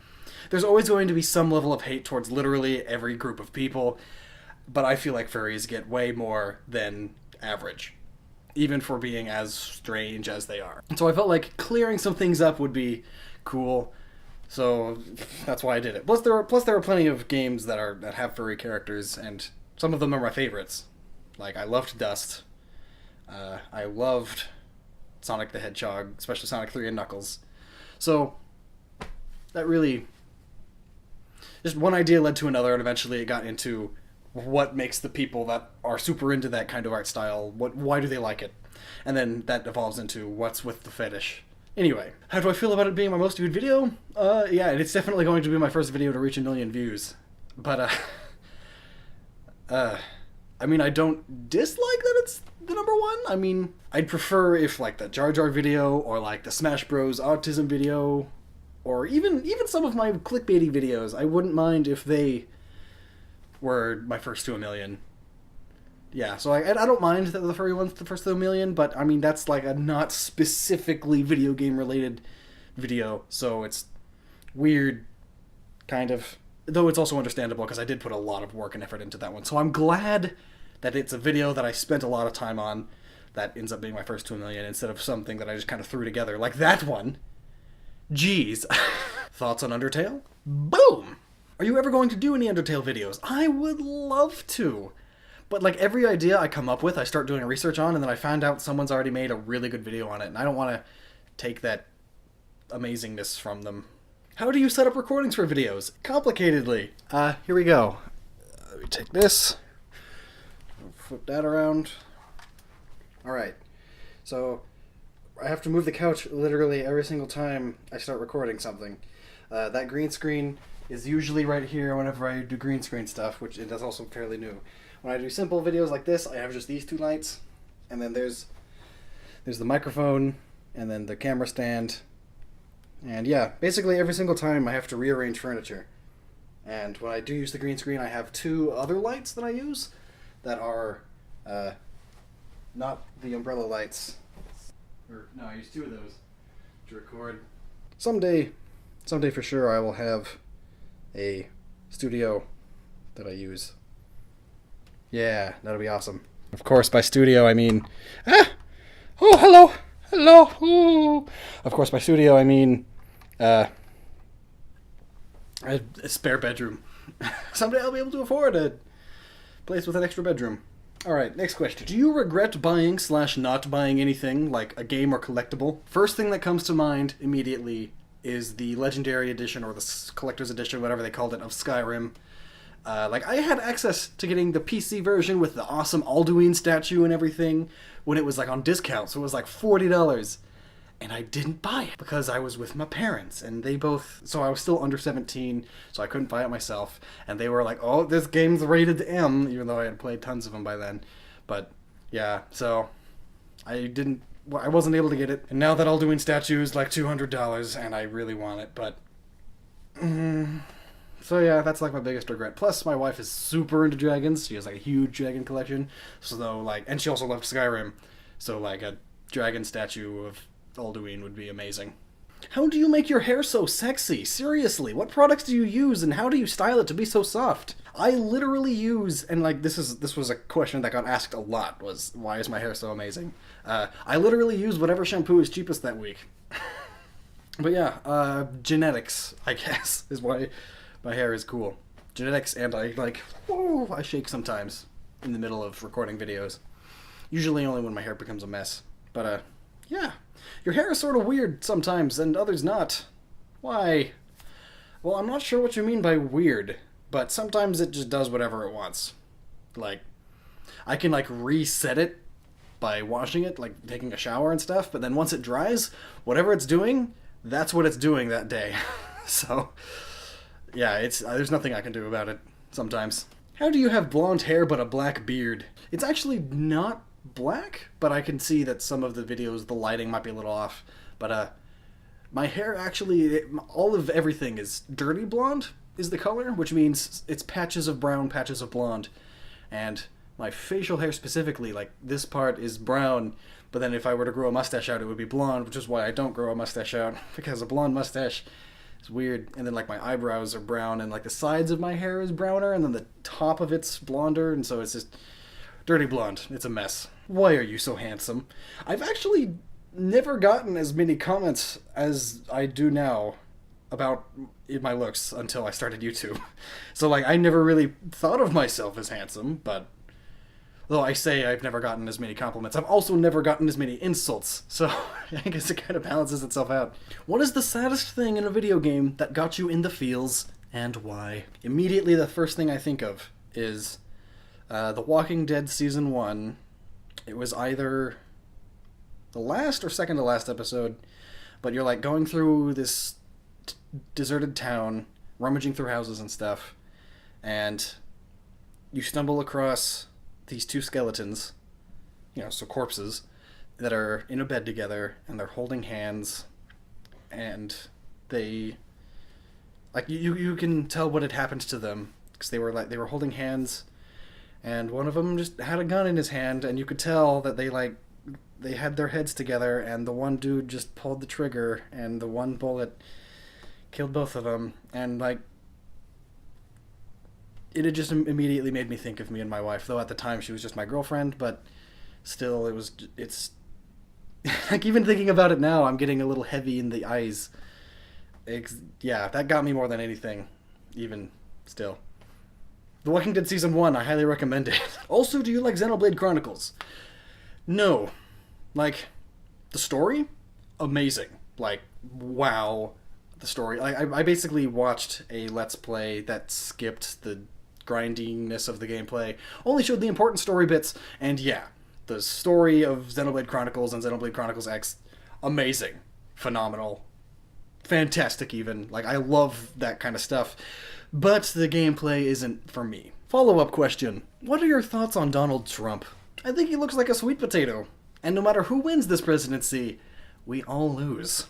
there's always going to be some level of hate towards literally every group of people, but I feel like furries get way more than average, even for being as strange as they are. And so I felt like clearing some things up would be cool, so that's why I did it. Plus there are plenty of games that have furry characters, and some of them are my favorites. Like, I loved Dust. I loved Sonic the Hedgehog, especially Sonic 3 and Knuckles. So, that really... just one idea led to another, and eventually it got into what makes the people that are super into that kind of art style, why do they like it? And then that evolves into what's with the fetish. Anyway, how do I feel about it being my most viewed video? Yeah, it's definitely going to be my first video to reach 1 million views. But, I mean, I don't dislike that it's the number one. I mean, I'd prefer if, like, the Jar Jar video, or, like, the Smash Bros. Autism video, or even some of my clickbaity videos, I wouldn't mind if they were my first to a million. Yeah, so I don't mind that the furry one's the first to a million, but, I mean, that's, like, a not specifically video game-related video, so it's weird, kind of. Though it's also understandable, because I did put a lot of work and effort into that one. So I'm glad that it's a video that I spent a lot of time on that ends up being my first to a million, instead of something that I just kind of threw together, like that one. Jeez. Thoughts on Undertale? Boom! Are you ever going to do any Undertale videos? I would love to. But, like, every idea I come up with, I start doing research on, and then I find out someone's already made a really good video on it, and I don't want to take that amazingness from them. How do you set up recordings for videos? Complicatedly. Here we go. Let me take this. Flip that around. Alright. So, I have to move the couch literally every single time I start recording something. That green screen is usually right here whenever I do green screen stuff, which that's also fairly new. When I do simple videos like this, I have just these two lights, and then there's the microphone, and then the camera stand, and yeah, basically every single time I have to rearrange furniture. And when I do use the green screen, I have two other lights that I use that are not the umbrella lights. Or, no, I use two of those to record. Someday for sure I will have a studio that I use. Yeah, that'll be awesome. Of course, by studio I mean... Oh, hello! Hello! Ooh. Of course, by studio I mean... a spare bedroom. Someday I'll be able to afford a place with an extra bedroom. Alright, next question. Do you regret buying / not buying anything, like a game or collectible? First thing that comes to mind immediately is the Legendary Edition, or the Collector's Edition, whatever they called it, of Skyrim. Like, I had access to getting the PC version with the awesome Alduin statue and everything when it was, like, on discount, so it was, like, $40. And I didn't buy it because I was with my parents, and they both... So I was still under 17, so I couldn't buy it myself. And they were like, oh, this game's rated M, even though I had played tons of them by then. But, yeah, so... I wasn't able to get it. And now that Alduin statue is like $200, and I really want it, but... So yeah, that's like my biggest regret. Plus, my wife is super into dragons. She has like a huge dragon collection. So like, and she also loved Skyrim. So like a dragon statue of Alduin would be amazing. How do you make your hair so sexy? Seriously, what products do you use, and how do you style it to be so soft? I literally use, and like this was a question that got asked a lot, was why is my hair so amazing? I literally use whatever shampoo is cheapest that week. But yeah, genetics, I guess, is why my hair is cool. Genetics, and I shake sometimes in the middle of recording videos. Usually only when my hair becomes a mess. But, yeah. Your hair is sort of weird sometimes, and others not. Why? Well, I'm not sure what you mean by weird, but sometimes it just does whatever it wants. Like, I can, like, reset it by washing it, like, taking a shower and stuff, but then once it dries, whatever it's doing, that's what it's doing that day. So... yeah, there's nothing I can do about it sometimes. How do you have blonde hair but a black beard? It's actually not black, but I can see that some of the videos, the lighting might be a little off. But my hair actually, all of everything is dirty blonde is the color, which means it's patches of brown, patches of blonde. And my facial hair specifically, like this part is brown, but then if I were to grow a mustache out, it would be blonde, which is why I don't grow a mustache out, because a blonde mustache... it's weird. And then like my eyebrows are brown, and like the sides of my hair is browner, and then the top of it's blonder, and so it's just dirty blonde. It's a mess. Why are you so handsome? I've actually never gotten as many comments as I do now about my looks until I started YouTube. So like I never really thought of myself as handsome, but though I say I've never gotten as many compliments, I've also never gotten as many insults, so I guess it kind of balances itself out. What is the saddest thing in a video game that got you in the feels, and why? Immediately the first thing I think of is The Walking Dead Season 1. It was either the last or second to last episode, but you're like going through this deserted town, rummaging through houses and stuff, and you stumble across these two skeletons, so corpses, that are in a bed together, and they're holding hands, and they, like, you can tell what had happened to them, because they were holding hands, and one of them just had a gun in his hand, and you could tell that they had their heads together, and the one dude just pulled the trigger, and the one bullet killed both of them, and, like, it had just immediately made me think of me and my wife, though at the time she was just my girlfriend, but still, it's, like, even thinking about it now, I'm getting a little heavy in the eyes. Yeah, that got me more than anything, even still. The Walking Dead Season 1, I highly recommend it. Also, do you like Xenoblade Chronicles? No. Like, the story? Amazing. Like, wow. The story. I basically watched a Let's Play that skipped the grindiness of the gameplay, only showed the important story bits, and yeah, the story of Xenoblade Chronicles and Xenoblade Chronicles X, amazing. Phenomenal. Fantastic, even. Like, I love that kind of stuff. But the gameplay isn't for me. Follow-up question. What are your thoughts on Donald Trump? I think he looks like a sweet potato. And no matter who wins this presidency, we all lose.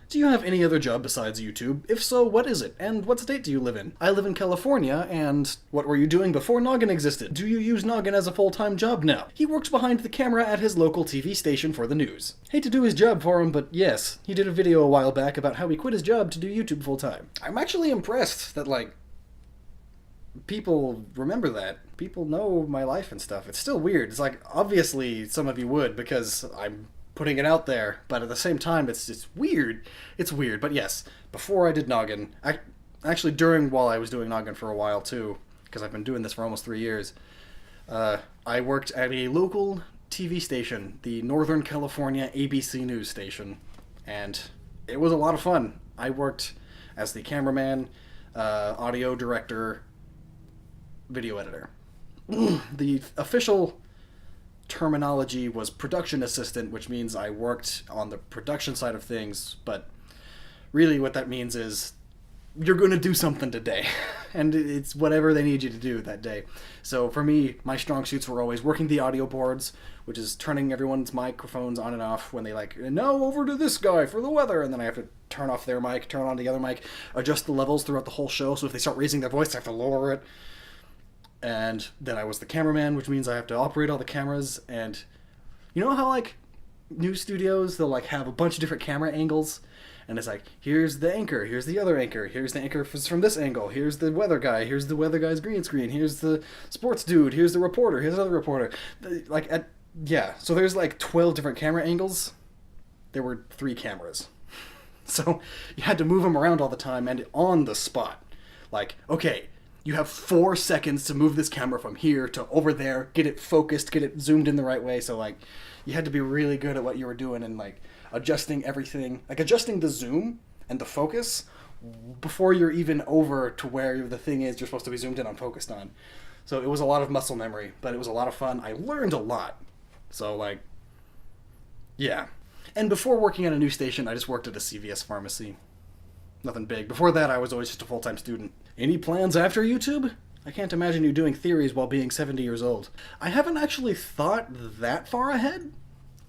Do you have any other job besides YouTube? If so, what is it? And what state do you live in? I live in California, and what were you doing before Gnoggin existed? Do you use Gnoggin as a full-time job now? He works behind the camera at his local TV station for the news. Hate to do his job for him, but yes, he did a video a while back about how he quit his job to do YouTube full-time. I'm actually impressed that, like, people remember that. People know my life and stuff. It's still weird. It's like, obviously some of you would, because I'm putting it out there, but at the same time, it's weird. It's weird, but yes, before I did Gnoggin, actually while I was doing Gnoggin for a while too, because I've been doing this for almost 3 years, I worked at a local TV station, the Northern California ABC News station, and it was a lot of fun. I worked as the cameraman, audio director, video editor. The official terminology was production assistant, which means I worked on the production side of things, but really what that means is you're going to do something today, and it's whatever they need you to do that day. So for me, my strong suits were always working the audio boards, which is turning everyone's microphones on and off when they now over to this guy for the weather, and then I have to turn off their mic, turn on the other mic, adjust the levels throughout the whole show, so if they start raising their voice, I have to lower it. And then I was the cameraman, which means I have to operate all the cameras, and you know how, like, news studios, they'll, like, have a bunch of different camera angles, and it's like, here's the anchor, here's the other anchor, here's the anchor from this angle, here's the weather guy, here's the weather guy's green screen, here's the sports dude, here's the reporter, here's another reporter. So there's, like, 12 different camera angles. There were 3 cameras. So you had to move them around all the time, and on the spot. Like, okay, you have 4 seconds to move this camera from here to over there, get it focused, get it zoomed in the right way. So, like, you had to be really good at what you were doing and, like, adjusting everything. Like, adjusting the zoom and the focus before you're even over to where the thing is you're supposed to be zoomed in on, focused on. So it was a lot of muscle memory, but it was a lot of fun. I learned a lot. So, like, yeah. And before working at a news station, I just worked at a CVS pharmacy. Nothing big. Before that, I was always just a full-time student. Any plans after YouTube? I can't imagine you doing theories while being 70 years old. I haven't actually thought that far ahead.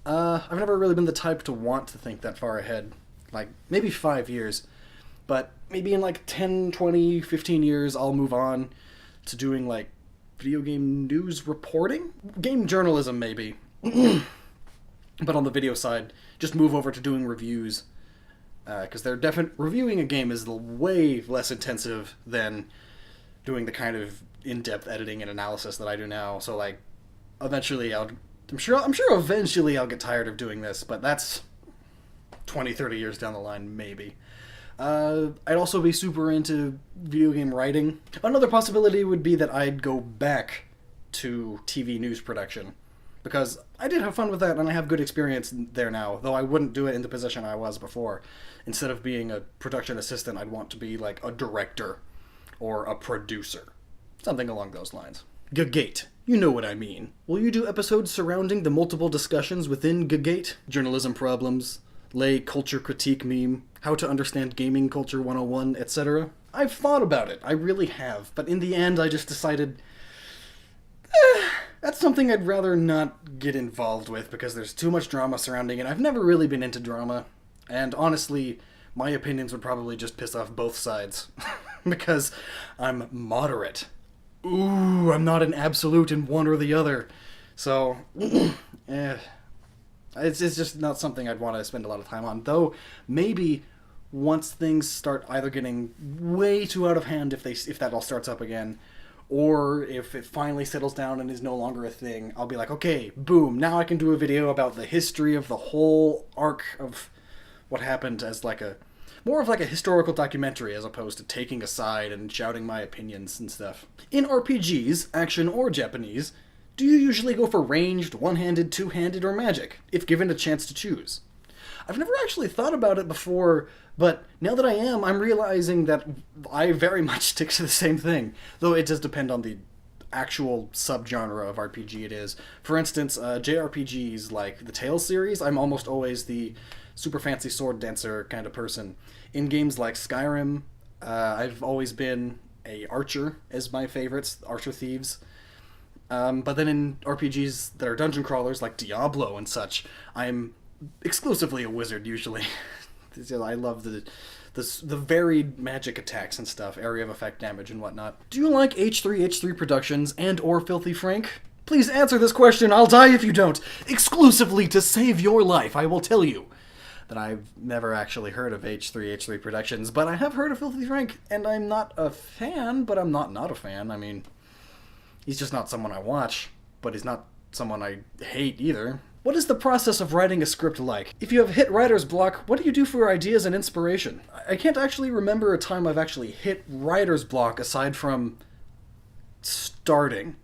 I've never really been the type to want to think that far ahead. Like, maybe 5 years. But maybe in like 10, 20, 15 years, I'll move on to doing, like, video game news reporting? Game journalism, maybe. But on the video side, just move over to doing reviews. Because reviewing a game is way less intensive than doing the kind of in-depth editing and analysis that I do now. So, like, eventually I'm sure eventually I'll get tired of doing this, but that's 20, 30 years down the line, maybe. I'd also be super into video game writing. Another possibility would be that I'd go back to TV news production, because I did have fun with that, and I have good experience there now, though I wouldn't do it in the position I was before. Instead of being a production assistant, I'd want to be, like, a director or a producer. Something along those lines. GamerGate. You know what I mean. Will you do episodes surrounding the multiple discussions within GamerGate? Journalism problems, lay culture critique meme, how to understand gaming culture 101, etc.? I've thought about it. I really have. But in the end, I just decided that's something I'd rather not get involved with because there's too much drama surrounding it. I've never really been into drama. And honestly, my opinions would probably just piss off both sides. Because I'm moderate. Ooh, I'm not an absolute in one or the other. So, it's just not something I'd want to spend a lot of time on. Though, maybe once things start either getting way too out of hand, if that all starts up again, or if it finally settles down and is no longer a thing, I'll be like, okay, boom, now I can do a video about the history of the whole arc of what happened as more of like a historical documentary as opposed to taking a side and shouting my opinions and stuff. In RPGs, action or Japanese, do you usually go for ranged, one-handed, two-handed, or magic, if given a chance to choose? I've never actually thought about it before, but now that I am, I'm realizing that I very much stick to the same thing, though it does depend on the actual subgenre of RPG it is. For instance, JRPGs like the Tales series, I'm almost always the super fancy sword dancer kind of person. In games like Skyrim, I've always been a archer as my favorites, archer thieves. But then in RPGs that are dungeon crawlers like Diablo and such, I'm exclusively a wizard usually. I love the varied magic attacks and stuff, area of effect damage and whatnot. Do you like H3H3 Productions and or Filthy Frank? Please answer this question, I'll die if you don't. Exclusively to save your life, I will tell you that I've never actually heard of H3H3 Productions, but I have heard of Filthy Frank, and I'm not a fan, but I'm not a fan. I mean, he's just not someone I watch, but he's not someone I hate either. What is the process of writing a script like? If you have hit writer's block, what do you do for ideas and inspiration? I can't actually remember a time I've actually hit writer's block aside from starting.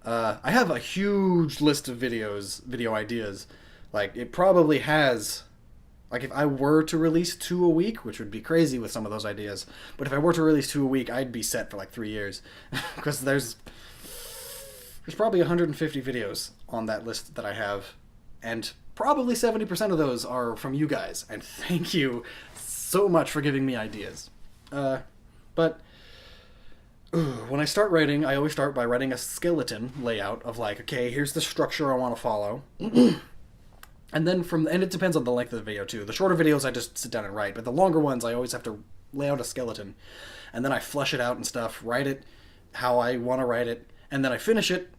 I have a huge list of video ideas. Like, it probably has... Like, if I were to release 2 a week, which would be crazy with some of those ideas, but if I were to release 2 a week, I'd be set for like 3 years. Because there's probably 150 videos on that list that I have, and probably 70% of those are from you guys, and thank you so much for giving me ideas. But when I start writing, I always start by writing a skeleton layout of like, okay, here's the structure I want to follow. And then and it depends on the length of the video too. The shorter videos I just sit down and write, but the longer ones I always have to lay out a skeleton. And then I flesh it out and stuff, write it how I want to write it, and then I finish it.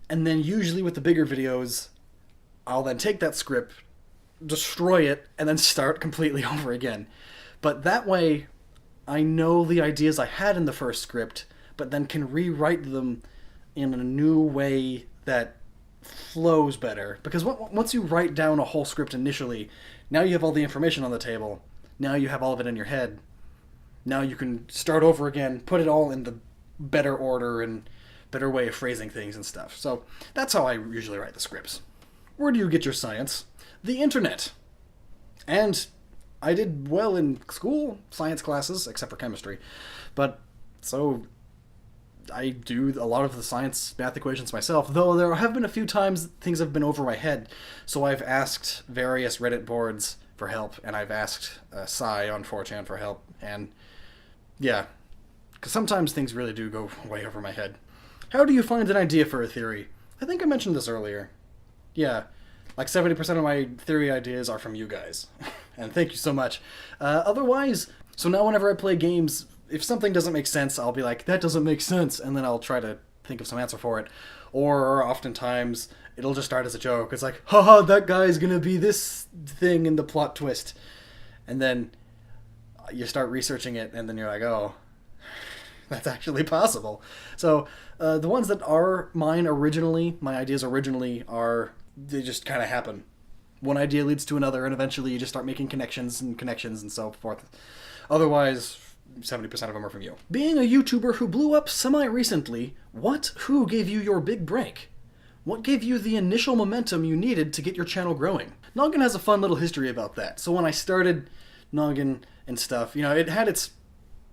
And then usually with the bigger videos, I'll then take that script, destroy it, and then start completely over again. But that way, I know the ideas I had in the first script, but then can rewrite them in a new way that flows better. Because once you write down a whole script initially, now you have all the information on the table. Now you have all of it in your head. Now you can start over again, put it all in the better order and better way of phrasing things and stuff. So that's how I usually write the scripts. Where do you get your science? The internet. And I did well in school, science classes, except for chemistry. But so I do a lot of the science math equations myself, though there have been a few times things have been over my head. So I've asked various Reddit boards for help, and I've asked Psy on 4chan for help. And yeah, because sometimes things really do go way over my head. How do you find an idea for a theory? I think I mentioned this earlier. Yeah, like 70% of my theory ideas are from you guys. And thank you so much. Otherwise, so now whenever I play games, if something doesn't make sense, I'll be like, that doesn't make sense, and then I'll try to think of some answer for it. Or oftentimes, it'll just start as a joke. It's like, haha, that guy's gonna be this thing in the plot twist. And then you start researching it, and then you're like, oh, that's actually possible. So the ones that are mine originally, my ideas originally, they just kind of happen. One idea leads to another, and eventually you just start making connections and so forth. Otherwise, 70% of them are from you. Being a YouTuber who blew up semi-recently, who gave you your big break? What gave you the initial momentum you needed to get your channel growing? Noggin has a fun little history about that. So when I started Noggin and stuff, it had its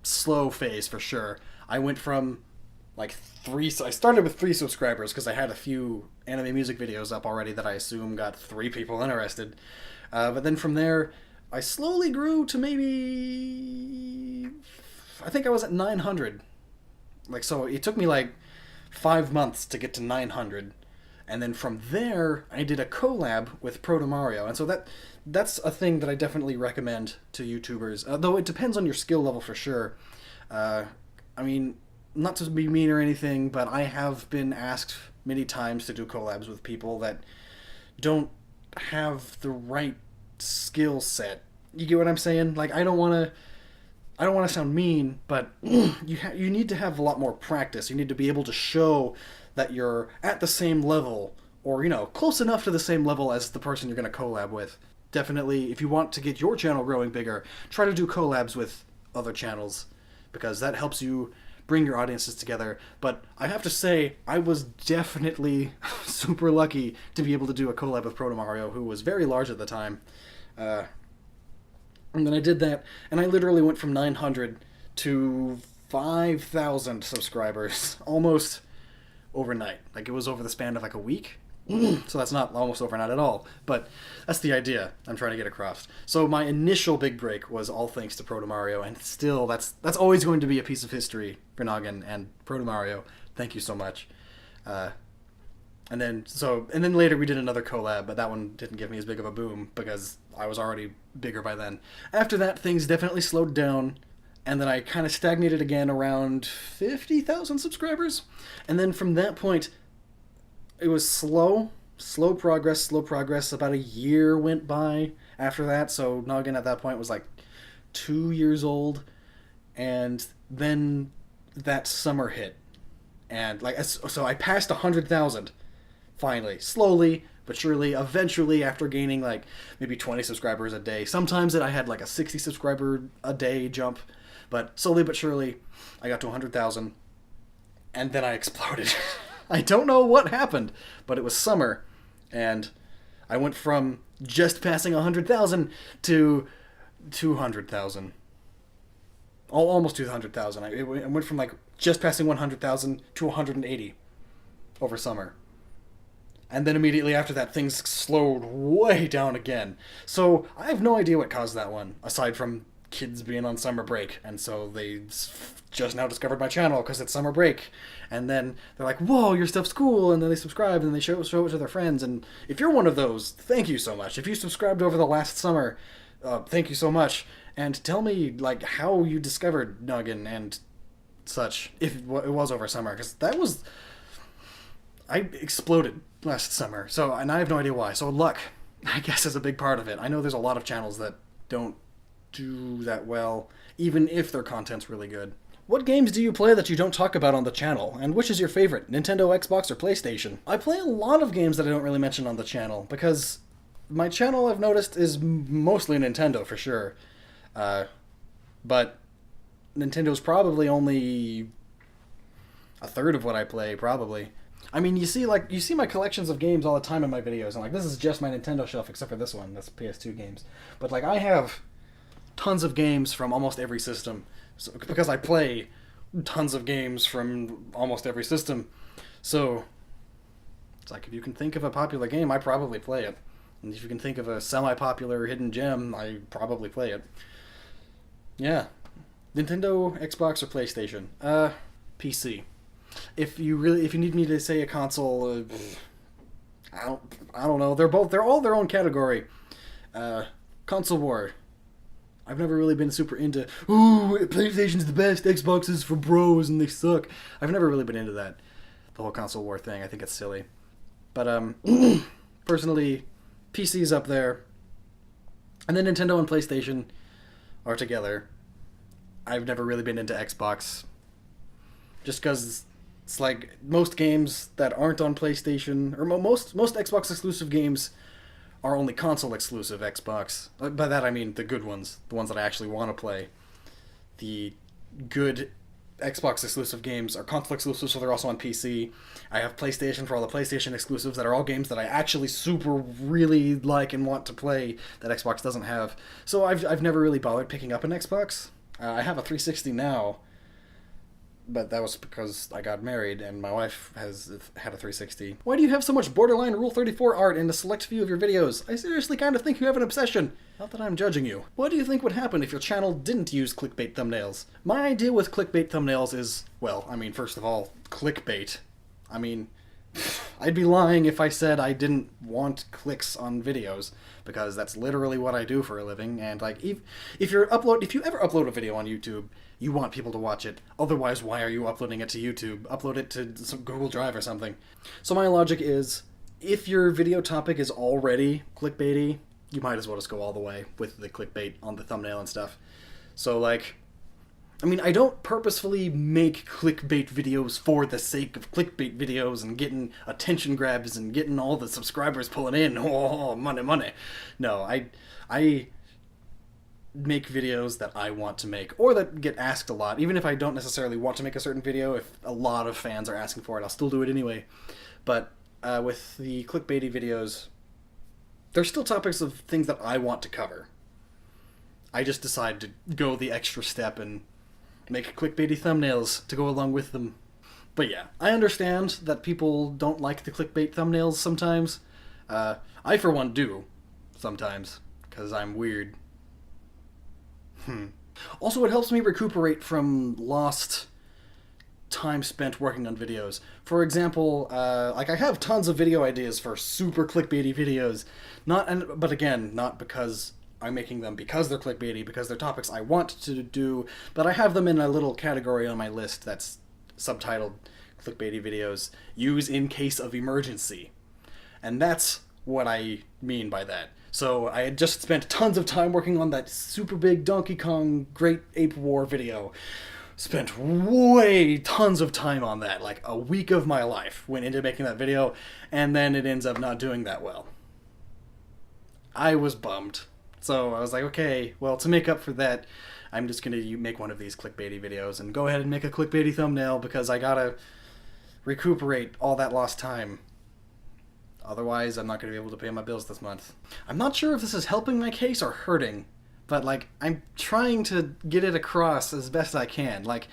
slow phase for sure. I went from I started with 3 subscribers because I had a few anime music videos up already that I assume got 3 people interested. But then from there, I slowly grew to maybe I think I was at 900. Like, so it took me like 5 months to get to 900. And then from there, I did a collab with Proto Mario. And so that's a thing that I definitely recommend to YouTubers. Though it depends on your skill level for sure. I mean, not to be mean or anything, but I have been asked many times to do collabs with people that don't have the right skill set. You get what I'm saying? Like, I don't want to sound mean, but you need to have a lot more practice. You need to be able to show that you're at the same level, or, you know, close enough to the same level as the person you're going to collab with. Definitely, if you want to get your channel growing bigger, try to do collabs with other channels, because that helps you bring your audiences together. But I have to say, I was definitely super lucky to be able to do a collab with Proto Mario, who was very large at the time. And then I did that, and I literally went from 900 to 5,000 subscribers, almost overnight. Like, it was over the span of like a week. So that's not almost overnight at all, but that's the idea I'm trying to get across. So my initial big break was all thanks to Proto Mario, and still that's always going to be a piece of history for Gnoggin and Proto Mario. Thank you so much. And then later we did another collab, but that one didn't give me as big of a boom because I was already bigger by then. After that, things definitely slowed down, and then I kind of stagnated again around 50,000 subscribers. And then from that point, it was slow progress. About a year went by after that, so Gnoggin at that point was like 2 years old, and then that summer hit, and so I passed 100,000 finally, slowly but surely. Eventually, after gaining like maybe 20 subscribers a day, sometimes I had like a 60 subscriber a day jump, but slowly but surely I got to 100,000, and then I exploded. I don't know what happened, but it was summer, and I went from just passing 100,000 to 200,000. Almost 200,000. I went from like just passing 100,000 to 180 over summer. And then immediately after that, things slowed way down again. So I have no idea what caused that one, aside from kids being on summer break, and so they just now discovered my channel because it's summer break, and then they're like, whoa, your stuff's cool, and then they subscribe, and they show it to their friends. And if you're one of those, thank you so much. If you subscribed over the last summer, thank you so much, and tell me like how you discovered Gnoggin and such, if it was over summer, because I exploded last summer, and I have no idea why. So luck, I guess, is a big part of it. I know there's a lot of channels that don't do that well, even if their content's really good. What games do you play that you don't talk about on the channel, and which is your favorite, Nintendo, Xbox, or PlayStation? I play a lot of games that I don't really mention on the channel, because my channel, I've noticed, is mostly Nintendo for sure. But Nintendo's probably only a third of what I play, probably. I mean, you see my collections of games all the time in my videos, and like, this is just my Nintendo shelf, except for this one, that's PS2 games. But like, I have tons of games from almost every system, because I play tons of games from almost every system. So it's like, if you can think of a popular game, I probably play it. And if you can think of a semi-popular hidden gem, I probably play it. Yeah. Nintendo, Xbox, or PlayStation? PC. If you need me to say a console, I don't know. They're all their own category. Console war. I've never really been super into, ooh, PlayStation's the best, Xbox is for bros and they suck. I've never really been into that, the whole console war thing. I think it's silly. But personally, PC's up there, and then Nintendo and PlayStation are together. I've never really been into Xbox, just because it's like most games that aren't on PlayStation, or most Xbox exclusive games are only console exclusive Xbox. By that I mean the good ones, the ones that I actually want to play. The good Xbox exclusive games are console exclusive, so they're also on PC. I have PlayStation for all the PlayStation exclusives that are all games that I actually super really like and want to play that Xbox doesn't have. So I've never really bothered picking up an Xbox. I have a 360 now, but that was because I got married and my wife has had a 360. Why do you have so much borderline Rule 34 art in a select few of your videos? I seriously kind of think you have an obsession. Not that I'm judging you. What do you think would happen if your channel didn't use clickbait thumbnails? My idea with clickbait thumbnails is, well, I mean, first of all, clickbait. I mean, I'd be lying if I said I didn't want clicks on videos, because that's literally what I do for a living, and like, if you ever upload a video on YouTube, you want people to watch it. Otherwise, why are you uploading it to YouTube? Upload it to some Google Drive or something. So my logic is, if your video topic is already clickbaity, you might as well just go all the way with the clickbait on the thumbnail and stuff. So like, I mean, I don't purposefully make clickbait videos for the sake of clickbait videos and getting attention grabs and getting all the subscribers pulling in. Oh, money, money. No, I make videos that I want to make, or that get asked a lot. Even if I don't necessarily want to make a certain video, if a lot of fans are asking for it, I'll still do it anyway. But with the clickbaity videos, they're still topics of things that I want to cover. I just decide to go the extra step and make clickbaity thumbnails to go along with them. But yeah, I understand that people don't like the clickbait thumbnails sometimes. I, for one, do sometimes, because I'm weird. Also, it helps me recuperate from lost time spent working on videos. For example, like I have tons of video ideas for super clickbaity videos, but again, not because I'm making them because they're clickbaity, because they're topics I want to do, but I have them in a little category on my list that's subtitled clickbaity videos, use in case of emergency. And that's what I mean by that. So I had just spent tons of time working on that super big Donkey Kong Great Ape War video. Spent tons of time on that, like a week of my life went into making that video, and then it ends up not doing that well. I was bummed. So I was like, okay, well, to make up for that, I'm just going to make one of these clickbaity videos and go ahead and make a clickbaity thumbnail, because I gotta recuperate all that lost time. Otherwise, I'm not going to be able to pay my bills this month. I'm not sure if this is helping my case or hurting, but like, I'm trying to get it across as best I can. Like,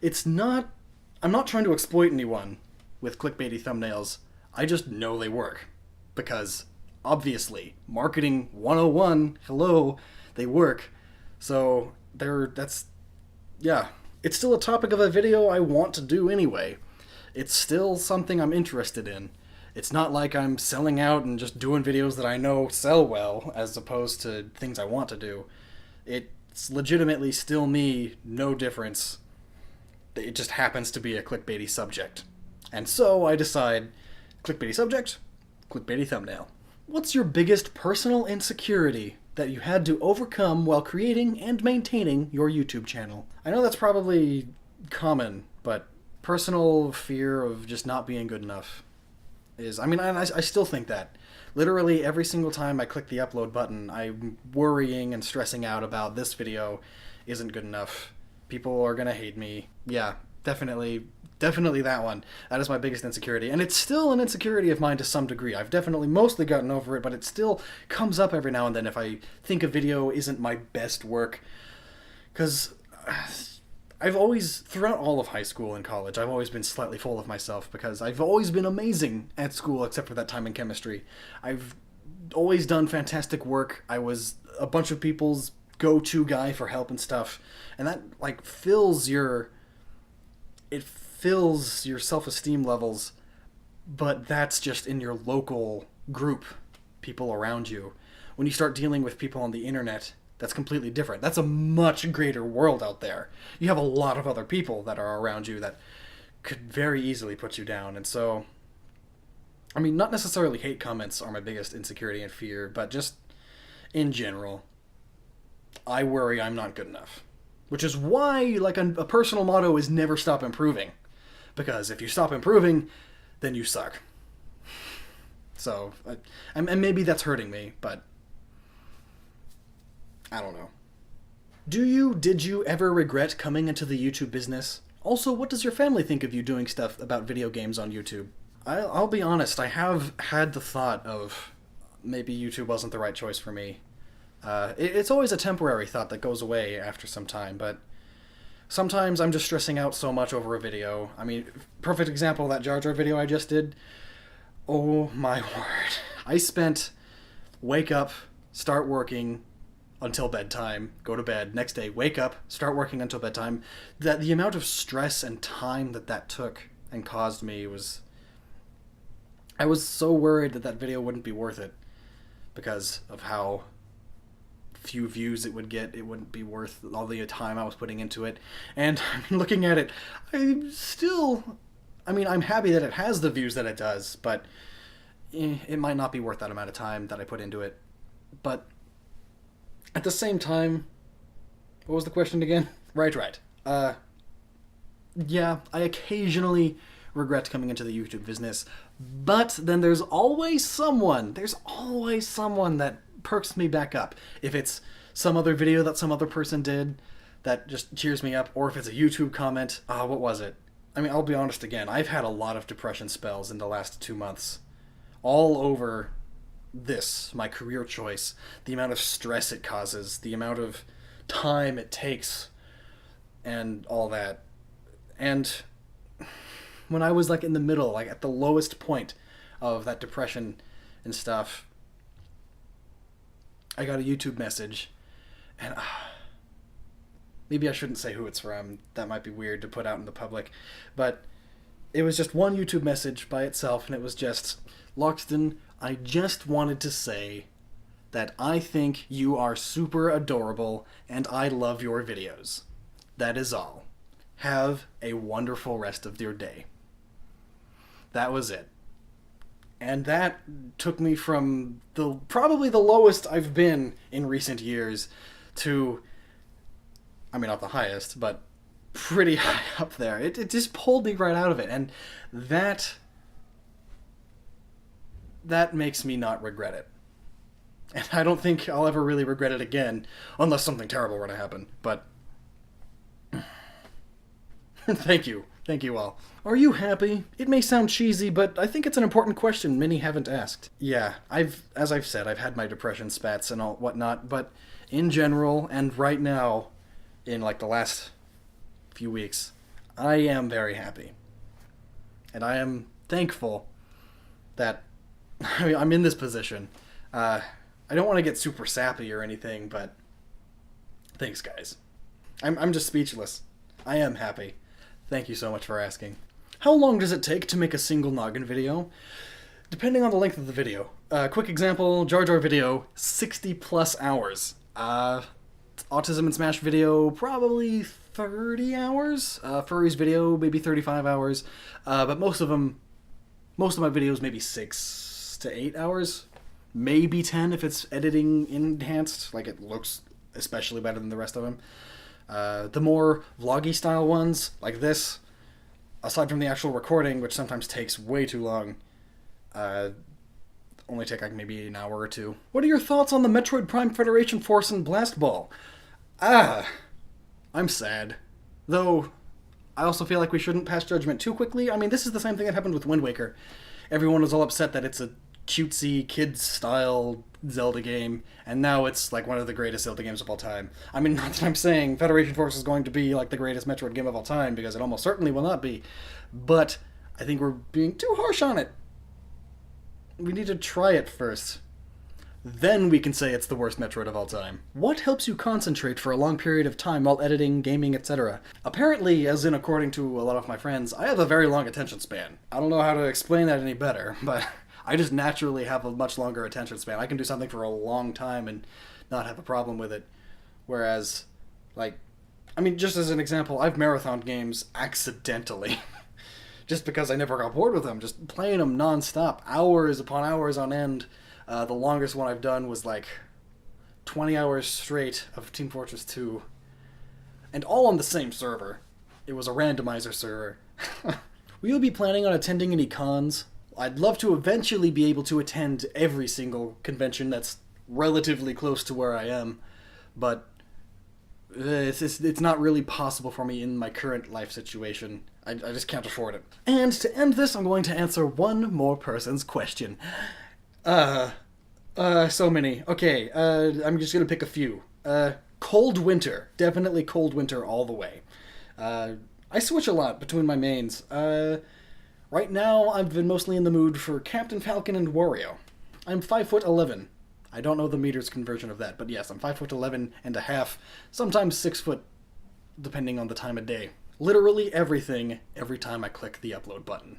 I'm not trying to exploit anyone with clickbaity thumbnails. I just know they work, because obviously, marketing 101, hello, they work. So yeah. It's still a topic of a video I want to do anyway. It's still something I'm interested in. It's not like I'm selling out and just doing videos that I know sell well, as opposed to things I want to do. It's legitimately still me, no difference. It just happens to be a clickbaity subject. And so I decide, clickbaity subject, clickbaity thumbnail. What's your biggest personal insecurity that you had to overcome while creating and maintaining your YouTube channel? I know that's probably common, but personal fear of just not being good enough is, I mean, I still think that. Literally every single time I click the upload button, I'm worrying and stressing out about this video isn't good enough. People are gonna hate me. Yeah, definitely that one. That is my biggest insecurity. And it's still an insecurity of mine to some degree. I've definitely mostly gotten over it, but it still comes up every now and then if I think a video isn't my best work. Because I've always, throughout all of high school and college, I've always been slightly full of myself, because I've always been amazing at school except for that time in chemistry. I've always done fantastic work. I was a bunch of people's go-to guy for help and stuff. And that, like, fills your self-esteem levels, but that's just in your local group, people around you. When you start dealing with people on the internet, that's completely different. That's a much greater world out there. You have a lot of other people that are around you that could very easily put you down. And so, I mean, not necessarily hate comments are my biggest insecurity and fear, but just in general, I worry I'm not good enough. Which is why, like, a personal motto is never stop improving. Because if you stop improving, then you suck. So, and maybe that's hurting me, but I don't know. Did you ever regret coming into the YouTube business? Also, what does your family think of you doing stuff about video games on YouTube? I'll be honest, I have had the thought of maybe YouTube wasn't the right choice for me. It's always a temporary thought that goes away after some time, but sometimes I'm just stressing out so much over a video. I mean, perfect example, that Jar Jar video I just did. Oh my word. I spent wake up, start working until bedtime, go to bed, next day, wake up, start working until bedtime. That the amount of stress and time that took and caused me was... I was so worried that video wouldn't be worth it because of how few views it would get. It wouldn't be worth all the time I was putting into it. And looking at it, I'm happy that it has the views that it does, but it might not be worth that amount of time that I put into it. But at the same time, what was the question again? Right. Yeah, I occasionally regret coming into the YouTube business, but then there's always someone that perks me back up. If it's some other video that some other person did that just cheers me up, or if it's a YouTube comment. What was it? I mean, I'll be honest again, I've had a lot of depression spells in the last 2 months. All over this, my career choice, the amount of stress it causes, the amount of time it takes, and all that. And when I was like in the middle, like at the lowest point of that depression and stuff, I got a YouTube message, and maybe I shouldn't say who it's from. That might be weird to put out in the public, but it was just one YouTube message by itself, and it was just, Lockstin, I just wanted to say that I think you are super adorable, and I love your videos. That is all. Have a wonderful rest of your day. That was it. And that took me from probably the lowest I've been in recent years to, I mean, not the highest, but pretty high up there. It just pulled me right out of it. And that makes me not regret it. And I don't think I'll ever really regret it again, unless something terrible were to happen. But thank you. Thank you all. Are you happy? It may sound cheesy, but I think it's an important question many haven't asked. Yeah, as I've said, I've had my depression spats and all whatnot, but in general, and right now, in like the last few weeks, I am very happy. And I am thankful that I'm in this position. I don't want to get super sappy or anything, but thanks, guys. I'm just speechless. I am happy. Thank you so much for asking. How long does it take to make a single Gnoggin video? Depending on the length of the video. Quick example, Jar Jar video, 60 plus hours. Autism and Smash video, probably 30 hours. Furries video, maybe 35 hours. But most of my videos, maybe 6 to 8 hours. Maybe 10 if it's editing enhanced, like it looks especially better than the rest of them. The more vloggy style ones, like this, aside from the actual recording, which sometimes takes way too long, only take like maybe an hour or two. What are your thoughts on the Metroid Prime Federation Force and Blast Ball? I'm sad. Though, I also feel like we shouldn't pass judgment too quickly. I mean, this is the same thing that happened with Wind Waker. Everyone was all upset that it's a cutesy, kids-style Zelda game, and now it's like one of the greatest Zelda games of all time. I mean, not that I'm saying Federation Force is going to be like the greatest Metroid game of all time, because it almost certainly will not be, but I think we're being too harsh on it. We need to try it first. Then we can say it's the worst Metroid of all time. What helps you concentrate for a long period of time while editing, gaming, etc.? Apparently, as in according to a lot of my friends, I have a very long attention span. I don't know how to explain that any better, but I just naturally have a much longer attention span. I can do something for a long time and not have a problem with it. Whereas, like, I mean, just as an example, I've marathoned games accidentally. Just because I never got bored with them. Just playing them non-stop, hours upon hours on end. The longest one I've done was like 20 hours straight of Team Fortress 2. And all on the same server. It was a randomizer server. Will you be planning on attending any cons? I'd love to eventually be able to attend every single convention that's relatively close to where I am, but it's not really possible for me in my current life situation. I just can't afford it. And to end this, I'm going to answer one more person's question. So many. Okay, I'm just gonna pick a few. Cold winter. Definitely cold winter all the way. I switch a lot between my mains. Right now, I've been mostly in the mood for Captain Falcon and Wario. I'm 5'11". I don't know the meters conversion of that, but yes, I'm 5'11 and a half, sometimes 6 foot, depending on the time of day. Literally everything every time I click the upload button.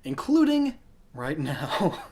Including, right now,